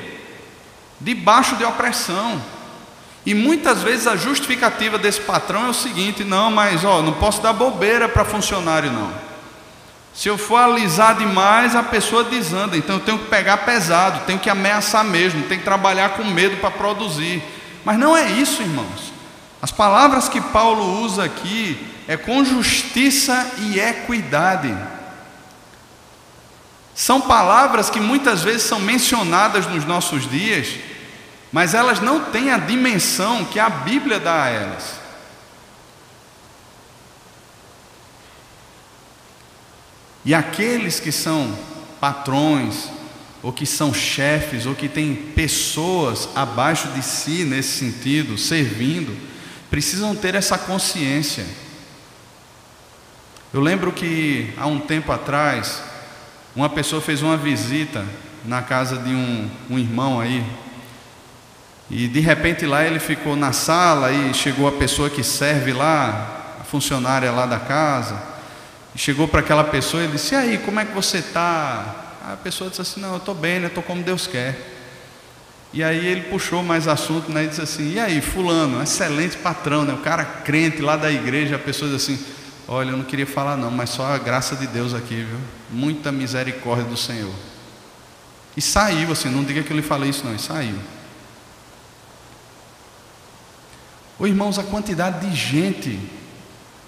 [SPEAKER 1] debaixo de opressão. E muitas vezes a justificativa desse patrão é o seguinte, não, mas não posso dar bobeira para funcionário não. Se eu for alisar demais, a pessoa desanda, então eu tenho que pegar pesado, tenho que ameaçar mesmo, tenho que trabalhar com medo para produzir. Mas não é isso, irmãos. As palavras que Paulo usa aqui é com justiça e equidade. São palavras que muitas vezes são mencionadas nos nossos dias, mas elas não têm a dimensão que a Bíblia dá a elas. E aqueles que são patrões, ou que são chefes, ou que têm pessoas abaixo de si nesse sentido, servindo, precisam ter essa consciência. Eu lembro que há um tempo atrás, uma pessoa fez uma visita na casa de um irmão aí, e de repente lá ele ficou na sala, e chegou a pessoa que serve lá, a funcionária lá da casa, e chegou para aquela pessoa e disse, e aí, como é que você está? A pessoa disse assim, não, eu estou bem, né? Estou como Deus quer. E aí ele puxou mais assunto, né? E disse assim, e aí, fulano, excelente patrão, né? O cara crente lá da igreja. A pessoa disse assim, olha, eu não queria falar não, mas só a graça de Deus aqui, viu? Muita misericórdia do Senhor. E saiu assim, não diga que eu lhe falei isso não, e saiu. Ô irmãos, a quantidade de gente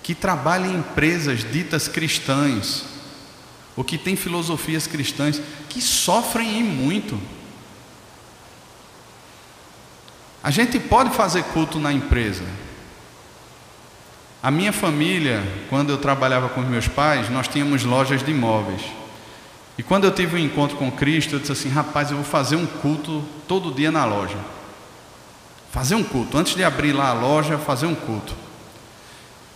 [SPEAKER 1] que trabalha em empresas ditas cristãs, ou que tem filosofias cristãs, que sofrem e muito. A gente pode fazer culto na empresa. A minha família, quando eu trabalhava com os meus pais, nós tínhamos lojas de imóveis. E quando eu tive um encontro com Cristo, eu disse assim, rapaz, eu vou fazer um culto todo dia na loja. Fazer um culto, antes de abrir lá a loja, fazer um culto.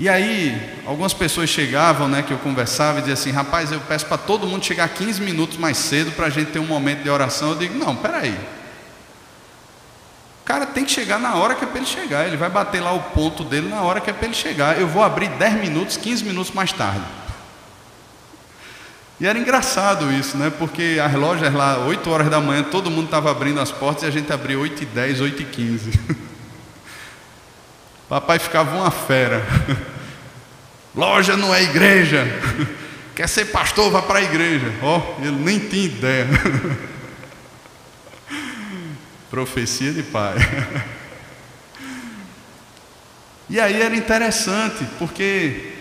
[SPEAKER 1] E aí, algumas pessoas chegavam, né, que eu conversava e dizia assim, rapaz, eu peço para todo mundo chegar 15 minutos mais cedo para a gente ter um momento de oração. Eu digo, não, peraí. O cara tem que chegar na hora que é para ele chegar, ele vai bater lá o ponto dele na hora que é para ele chegar. Eu vou abrir 10 minutos, 15 minutos mais tarde. E era engraçado isso, né, porque as lojas lá, 8 horas da manhã, todo mundo estava abrindo as portas e a gente abria 8h10, 8h15. Papai ficava uma fera. Loja não é igreja. Quer ser pastor, vá para a igreja. Ele nem tinha ideia. Profecia de pai. E aí era interessante, porque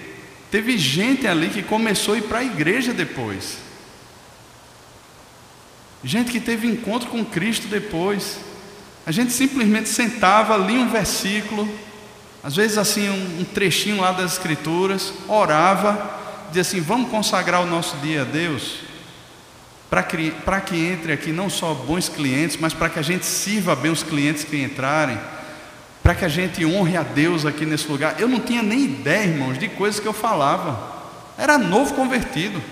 [SPEAKER 1] teve gente ali que começou a ir para a igreja depois. Gente que teve encontro com Cristo depois. A gente simplesmente sentava, lia um versículo, às vezes assim um trechinho lá das escrituras, orava, dizia assim, vamos consagrar o nosso dia a Deus, para que entre aqui não só bons clientes, mas para que a gente sirva bem os clientes que entrarem, para que a gente honre a Deus aqui nesse lugar. Eu não tinha nem ideia, irmãos, de coisas que eu falava. Era novo convertido.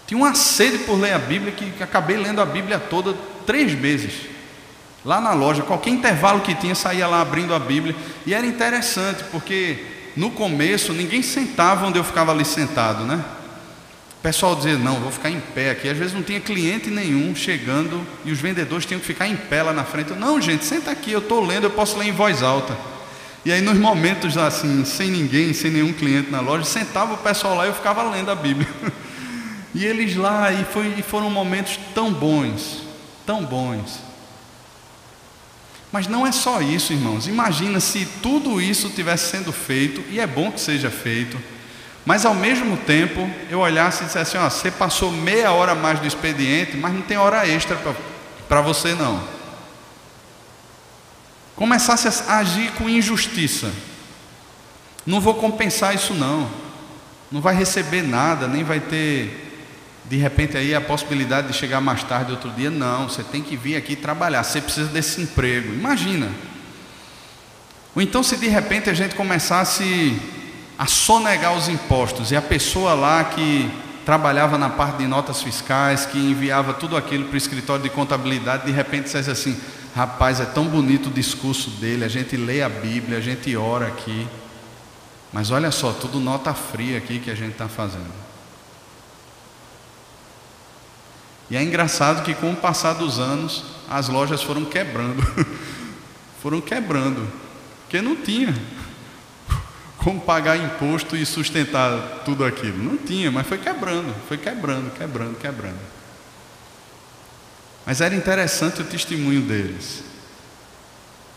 [SPEAKER 1] Tinha uma sede por ler a Bíblia, que acabei lendo a Bíblia toda 3 vezes. Lá na loja, qualquer intervalo que tinha, saía lá abrindo a Bíblia. E era interessante, porque no começo ninguém sentava onde eu ficava ali sentado, né? O pessoal dizia, não, vou ficar em pé aqui. Às vezes não tinha cliente nenhum chegando e os vendedores tinham que ficar em pé lá na frente. Eu, não, gente, senta aqui, eu estou lendo, eu posso ler em voz alta. E aí nos momentos assim, sem ninguém, sem nenhum cliente na loja, sentava o pessoal lá e eu ficava lendo a Bíblia. E eles lá, e foram momentos tão bons, tão bons. Mas não é só isso, irmãos. Imagina se tudo isso estivesse sendo feito, e é bom que seja feito, mas ao mesmo tempo eu olhasse e dissesse assim: você passou meia hora a mais do expediente, mas não tem hora extra para você não. Começasse a agir com injustiça. Não vou compensar isso não. Não vai receber nada, nem vai ter de repente aí a possibilidade de chegar mais tarde outro dia. Não, você tem que vir aqui trabalhar, você precisa desse emprego. Imagina. Ou então se de repente a gente começasse a sonegar os impostos, e a pessoa lá que trabalhava na parte de notas fiscais, que enviava tudo aquilo para o escritório de contabilidade, de repente dissesse assim: rapaz, é tão bonito o discurso dele, a gente lê a Bíblia, a gente ora aqui, mas olha só, tudo nota fria aqui que a gente está fazendo. E é engraçado que com o passar dos anos, as lojas foram quebrando, porque não tinha como pagar imposto e sustentar tudo aquilo. Não tinha, mas foi quebrando. Mas era interessante o testemunho deles.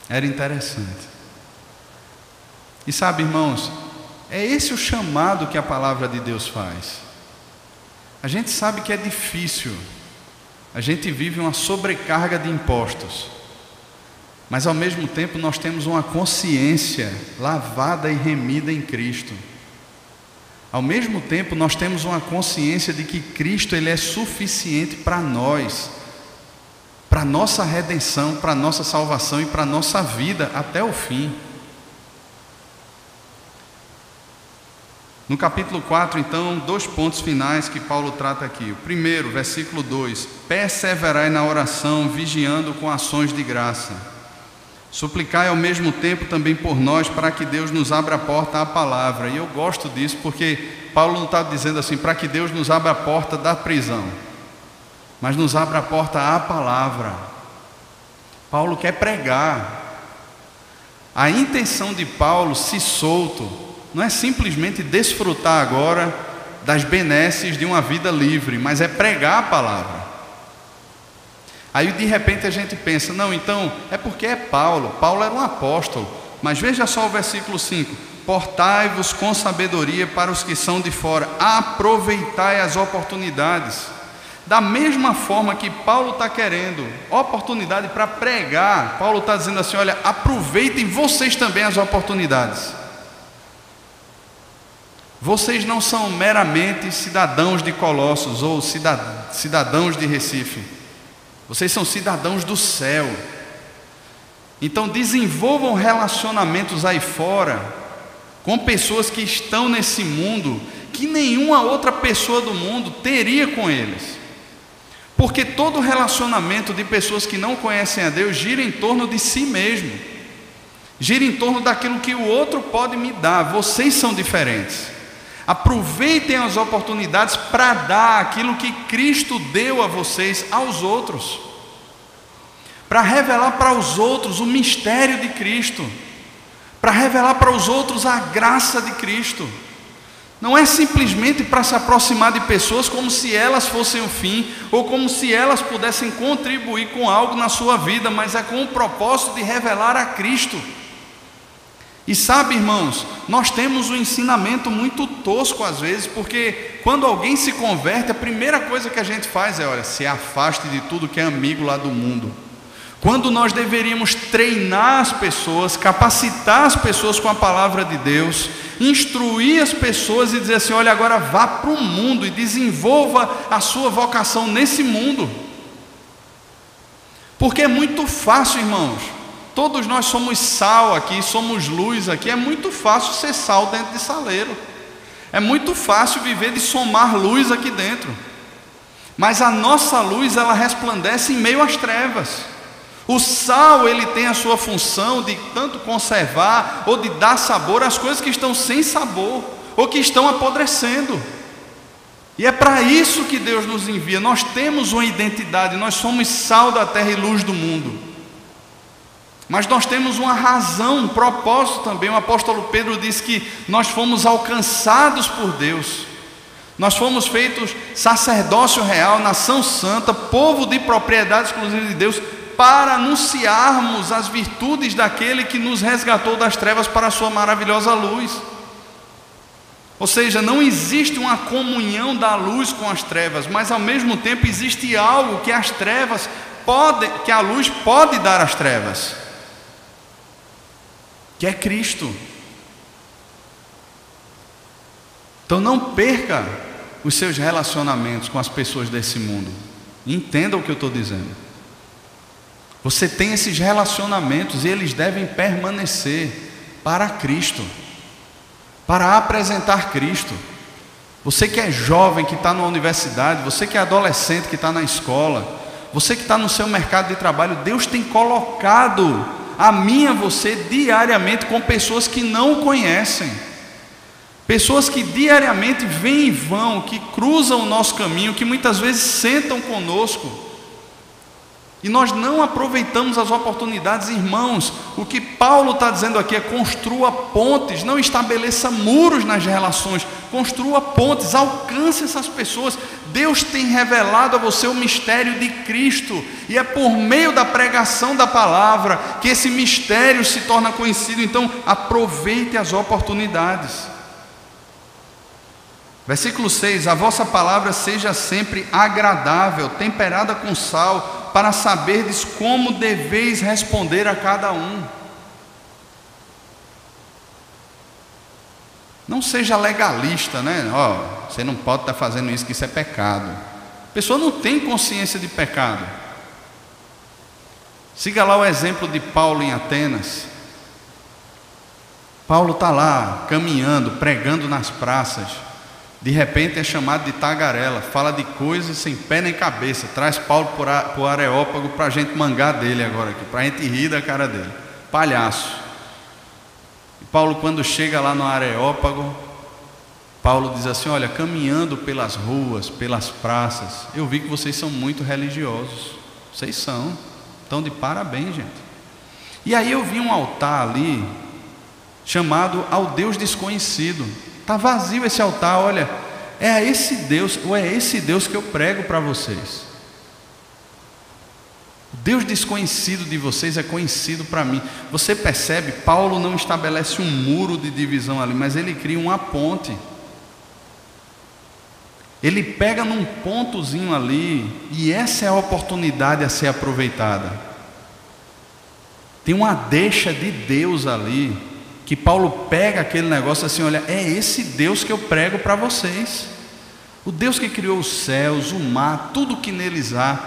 [SPEAKER 1] Era interessante. E sabe, irmãos, é esse o chamado que a palavra de Deus faz. A gente sabe que é difícil. A gente vive uma sobrecarga de impostos. Mas ao mesmo tempo nós temos uma consciência lavada e remida em Cristo. Ao mesmo tempo nós temos uma consciência de que Cristo ele é suficiente para nós, para nossa redenção, para nossa salvação e para nossa vida até o fim. No capítulo 4, então, 2 pontos finais que Paulo trata aqui. O primeiro, versículo 2: perseverai na oração, vigiando com ações de graça. Suplicai ao mesmo tempo também por nós, para que Deus nos abra a porta à palavra. E eu gosto disso, porque Paulo não está dizendo assim, para que Deus nos abra a porta da prisão, mas nos abra a porta à palavra. Paulo quer pregar. A intenção de Paulo, se solto, não é simplesmente desfrutar agora das benesses de uma vida livre, mas é pregar a palavra. Aí de repente a gente pensa: não, então é porque é Paulo era um apóstolo. Mas veja só o versículo 5: portai-vos com sabedoria para os que são de fora, aproveitai as oportunidades. Da mesma forma que Paulo está querendo oportunidade para pregar, Paulo está dizendo assim: olha, aproveitem vocês também as oportunidades. Vocês não são meramente cidadãos de Colossos ou cidadãos de Recife. Vocês são cidadãos do céu. Então desenvolvam relacionamentos aí fora com pessoas que estão nesse mundo que nenhuma outra pessoa do mundo teria com eles. Porque todo relacionamento de pessoas que não conhecem a Deus gira em torno de si mesmo. Gira em torno daquilo que o outro pode me dar. Vocês são diferentes. Aproveitem as oportunidades para dar aquilo que Cristo deu a vocês aos outros, para revelar para os outros o mistério de Cristo, para revelar para os outros a graça de Cristo. Não é simplesmente para se aproximar de pessoas como se elas fossem o fim, ou como se elas pudessem contribuir com algo na sua vida, mas é com o propósito de revelar a Cristo. E sabe, irmãos, nós temos um ensinamento muito tosco às vezes, porque quando alguém se converte, a primeira coisa que a gente faz é: olha, se afaste de tudo que é amigo lá do mundo. Quando nós deveríamos treinar as pessoas, capacitar as pessoas com a palavra de Deus, instruir as pessoas e dizer assim: olha, agora vá para o mundo e desenvolva a sua vocação nesse mundo. Porque é muito fácil, irmãos. Todos nós somos sal aqui, somos luz aqui. É muito fácil ser sal dentro de saleiro. É muito fácil viver de somar luz aqui dentro. Mas a nossa luz, ela resplandece em meio às trevas. O sal, ele tem a sua função de tanto conservar ou de dar sabor às coisas que estão sem sabor ou que estão apodrecendo. E é para isso que Deus nos envia. Nós temos uma identidade, nós somos sal da terra e luz do mundo. Mas nós temos uma razão, um propósito também. O apóstolo Pedro diz que nós fomos alcançados por Deus. Nós fomos feitos sacerdócio real, nação santa, povo de propriedade exclusiva de Deus, para anunciarmos as virtudes daquele que nos resgatou das trevas para a sua maravilhosa luz. Ou seja, não existe uma comunhão da luz com as trevas, mas ao mesmo tempo existe algo que as trevas podem, que a luz pode dar às trevas, que é Cristo. Então não perca os seus relacionamentos com as pessoas desse mundo. Entenda o que eu estou dizendo. Você tem esses relacionamentos e eles devem permanecer para Cristo, para apresentar Cristo. Você que é jovem, que está na universidade, você que é adolescente, que está na escola, você que está no seu mercado de trabalho, Deus tem colocado a mim e a você diariamente com pessoas que não o conhecem, pessoas que diariamente vêm e vão, que cruzam o nosso caminho, que muitas vezes sentam conosco, e nós não aproveitamos as oportunidades. Irmãos, o que Paulo está dizendo aqui é: construa pontes, não estabeleça muros nas relações, construa pontes, alcance essas pessoas. Deus tem revelado a você o mistério de Cristo, e é por meio da pregação da palavra que esse mistério se torna conhecido. Então aproveite as oportunidades. Versículo 6: a vossa palavra seja sempre agradável, temperada com sal, para saberdes como deveis responder a cada um. Não seja legalista, né? Você não pode estar fazendo isso, que isso é pecado. A pessoa não tem consciência de pecado. Siga lá o exemplo de Paulo em Atenas. Paulo está lá, caminhando, pregando nas praças. De repente é chamado de tagarela, fala de coisas sem pé nem cabeça, traz Paulo para o Areópago para a gente mangar dele agora aqui, para a gente rir da cara dele, palhaço. E Paulo, quando chega lá no Areópago, Paulo diz assim: olha, caminhando pelas ruas, pelas praças, eu vi que vocês são muito religiosos. Vocês são, estão de parabéns, gente. E aí eu vi um altar ali, chamado ao Deus desconhecido. Está vazio esse altar. Olha, é esse Deus, ou é esse Deus que eu prego para vocês. O Deus desconhecido de vocês é conhecido para mim. Você percebe, Paulo não estabelece um muro de divisão ali, mas ele cria uma ponte. Ele pega num pontozinho ali, e essa é a oportunidade a ser aproveitada. Tem uma deixa de Deus ali, que Paulo pega aquele negócio assim: olha, é esse Deus que eu prego para vocês. O Deus que criou os céus, o mar, tudo que neles há.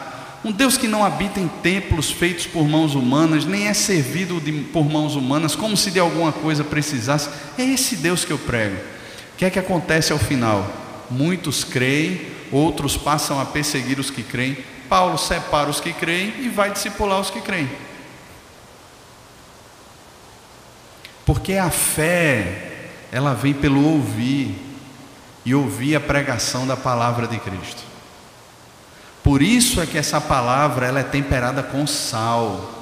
[SPEAKER 1] Um Deus que não habita em templos feitos por mãos humanas, nem é servido por mãos humanas, como se de alguma coisa precisasse. É esse Deus que eu prego. O que é que acontece ao final? Muitos creem, outros passam a perseguir os que creem. Paulo separa os que creem e vai discipular os que creem. Porque a fé, ela vem pelo ouvir, e ouvir a pregação da palavra de Cristo. Por isso é que essa palavra, ela é temperada com sal,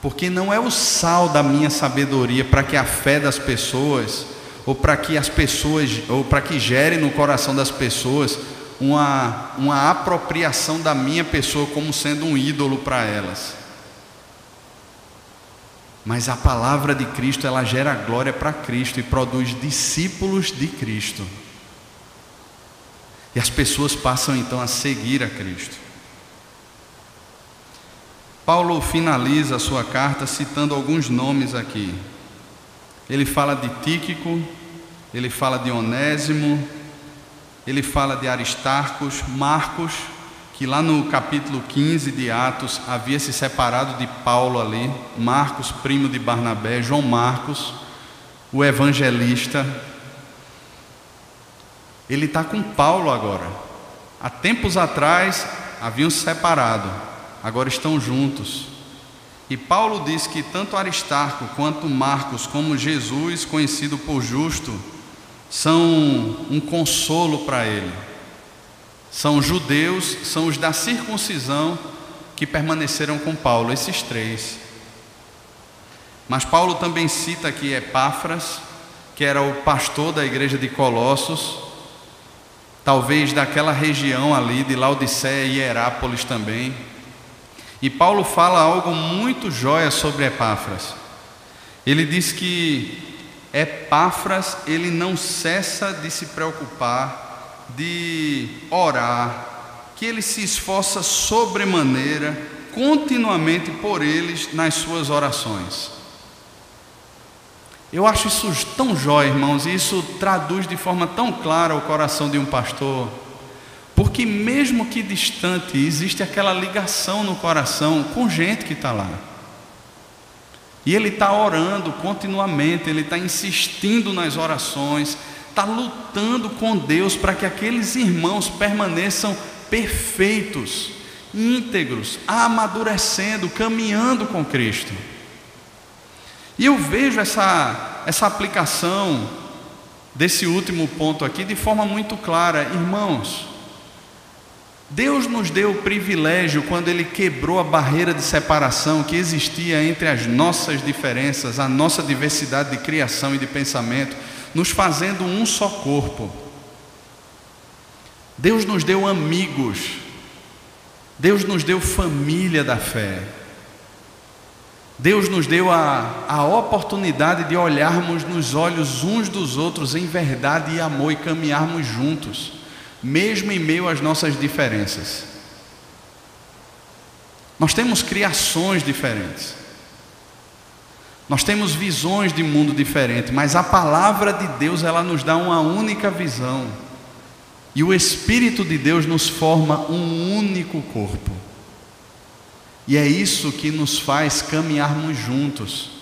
[SPEAKER 1] porque não é o sal da minha sabedoria para que a fé das pessoas, ou para que as pessoas, ou para que gere no coração das pessoas uma apropriação da minha pessoa como sendo um ídolo para elas. Mas a palavra de Cristo, ela gera glória para Cristo e produz discípulos de Cristo. E as pessoas passam então a seguir a Cristo. Paulo finaliza a sua carta citando alguns nomes aqui. Ele fala de Tíquico, ele fala de Onésimo, ele fala de Aristarcos, Marcos, que lá no capítulo 15 de Atos havia se separado de Paulo ali, Marcos, primo de Barnabé, João Marcos, o evangelista. Ele está com Paulo agora. Há tempos atrás haviam se separado, agora estão juntos. E Paulo diz que tanto Aristarco quanto Marcos, como Jesus, conhecido por justo, são um consolo para ele. São judeus, são os da circuncisão que permaneceram com Paulo, esses três. Mas Paulo também cita aqui Epáfras, que era o pastor da igreja de Colossos, talvez daquela região ali de Laodiceia e Hierápolis também. E Paulo fala algo muito jóia sobre Epáfras. Ele diz que Epáfras, ele não cessa de se preocupar, de orar, que ele se esforça sobremaneira, continuamente por eles nas suas orações. Eu acho isso tão jóia, irmãos, e isso traduz de forma tão clara o coração de um pastor, porque mesmo que distante, existe aquela ligação no coração com gente que está lá. E ele está orando continuamente, ele está insistindo nas orações, está lutando com Deus para que aqueles irmãos permaneçam perfeitos, íntegros, amadurecendo, caminhando com Cristo. E eu vejo essa aplicação desse último ponto aqui de forma muito clara. Irmãos, Deus nos deu o privilégio, quando Ele quebrou a barreira de separação que existia entre as nossas diferenças, a nossa diversidade de criação e de pensamento, nos fazendo um só corpo. Deus nos deu amigos, Deus nos deu família da fé, Deus nos deu a oportunidade de olharmos nos olhos uns dos outros em verdade e amor e caminharmos juntos, mesmo em meio às nossas diferenças. Nós temos criações diferentes, nós temos visões de mundo diferentes, mas a palavra de Deus, ela nos dá uma única visão, e o Espírito de Deus nos forma um único corpo, e é isso que nos faz caminharmos juntos,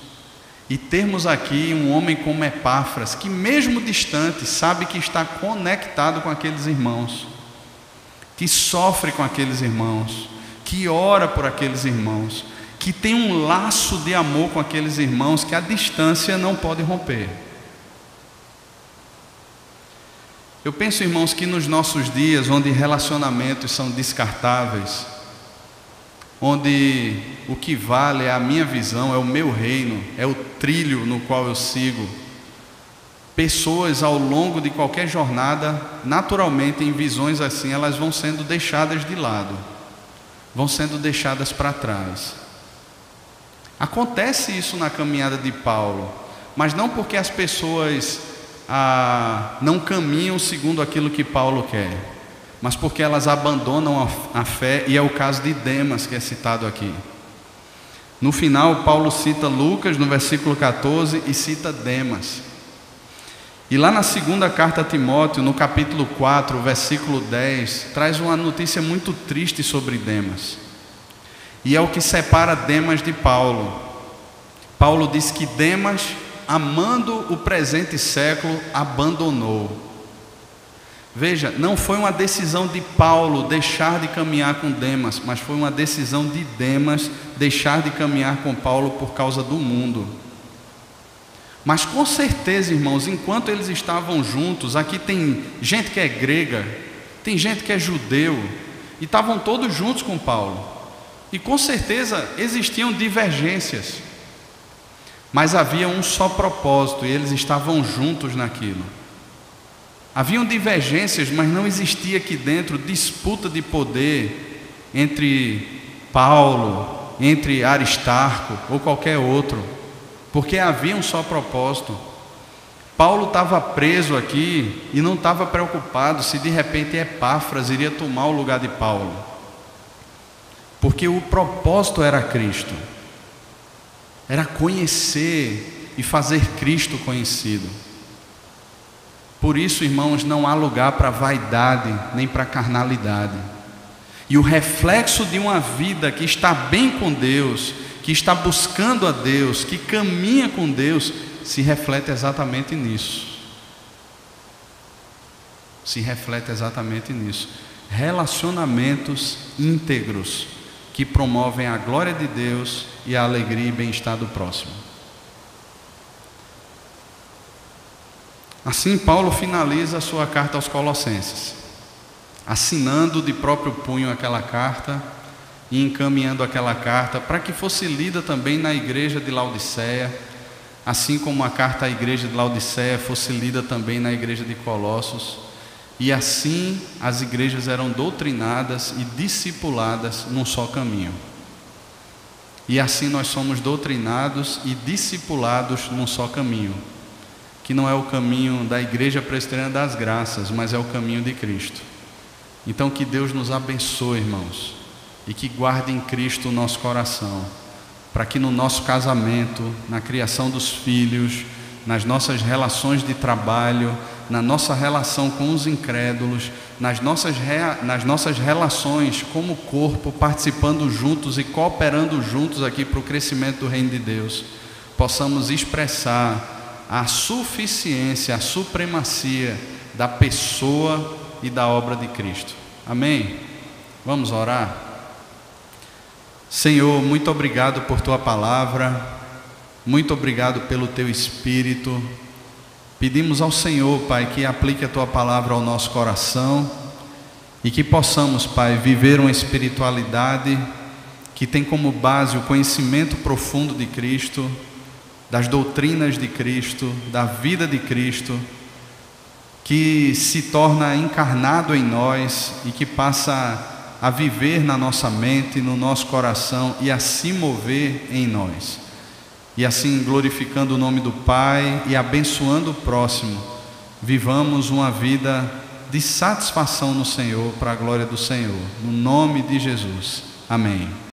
[SPEAKER 1] e termos aqui um homem como Epáfras, que mesmo distante, sabe que está conectado com aqueles irmãos, que sofre com aqueles irmãos, que ora por aqueles irmãos, que tem um laço de amor com aqueles irmãos que a distância não pode romper. Eu penso, irmãos, que nos nossos dias, onde relacionamentos são descartáveis, onde o que vale é a minha visão, é o meu reino, é o trilho no qual eu sigo, pessoas ao longo de qualquer jornada, naturalmente em visões assim, elas vão sendo deixadas de lado, vão sendo deixadas para trás. Acontece isso na caminhada de Paulo, mas não porque as pessoas não caminham segundo aquilo que Paulo quer, mas porque elas abandonam a fé, e é o caso de Demas, que é citado aqui. No final, Paulo cita Lucas no versículo 14 e cita Demas. E lá na segunda carta a Timóteo, no capítulo 4, versículo 10, traz uma notícia muito triste sobre Demas, e é o que separa Demas de Paulo. Paulo diz que Demas, amando o presente século, abandonou. Veja, não foi uma decisão de Paulo deixar de caminhar com Demas, mas foi uma decisão de Demas deixar de caminhar com Paulo por causa do mundo. Mas com certeza, irmãos, enquanto eles estavam juntos, aqui tem gente que é grega, tem gente que é judeu, e estavam todos juntos com Paulo, e com certeza existiam divergências, mas havia um só propósito, e eles estavam juntos naquilo. Haviam divergências, mas não existia aqui dentro disputa de poder entre Paulo, entre Aristarco ou qualquer outro, porque havia um só propósito. Paulo estava preso aqui e não estava preocupado se de repente Epáfras iria tomar o lugar de Paulo, porque o propósito era Cristo, era conhecer e fazer Cristo conhecido. Por isso, irmãos, não há lugar para vaidade nem para carnalidade. E o reflexo de uma vida que está bem com Deus, que está buscando a Deus, que caminha com Deus, se reflete exatamente nisso. Se reflete exatamente nisso. Relacionamentos íntegros que promovem a glória de Deus e a alegria e bem-estar do próximo. Assim, Paulo finaliza a sua carta aos Colossenses, assinando de próprio punho aquela carta e encaminhando aquela carta para que fosse lida também na igreja de Laodiceia, assim como a carta à igreja de Laodiceia fosse lida também na igreja de Colossos, e assim as igrejas eram doutrinadas e discipuladas num só caminho. E assim nós somos doutrinados e discipulados num só caminho, que não é o caminho da Igreja Presbiteriana das Graças, mas é o caminho de Cristo. Então que Deus nos abençoe, irmãos, e que guarde em Cristo o nosso coração, para que no nosso casamento, na criação dos filhos, nas nossas relações de trabalho, na nossa relação com os incrédulos, nas nossas relações como corpo, participando juntos e cooperando juntos aqui para o crescimento do reino de Deus, possamos expressar a suficiência, a supremacia da pessoa e da obra de Cristo. Amém? Vamos orar? Senhor, muito obrigado por Tua palavra, muito obrigado pelo Teu Espírito. Pedimos ao Senhor, Pai, que aplique a Tua palavra ao nosso coração e que possamos, Pai, viver uma espiritualidade que tem como base o conhecimento profundo de Cristo, das doutrinas de Cristo, da vida de Cristo, que se torna encarnado em nós e que passa a viver na nossa mente, no nosso coração e a se mover em nós. E assim, glorificando o nome do Pai e abençoando o próximo, vivamos uma vida de satisfação no Senhor, para a glória do Senhor. No nome de Jesus. Amém.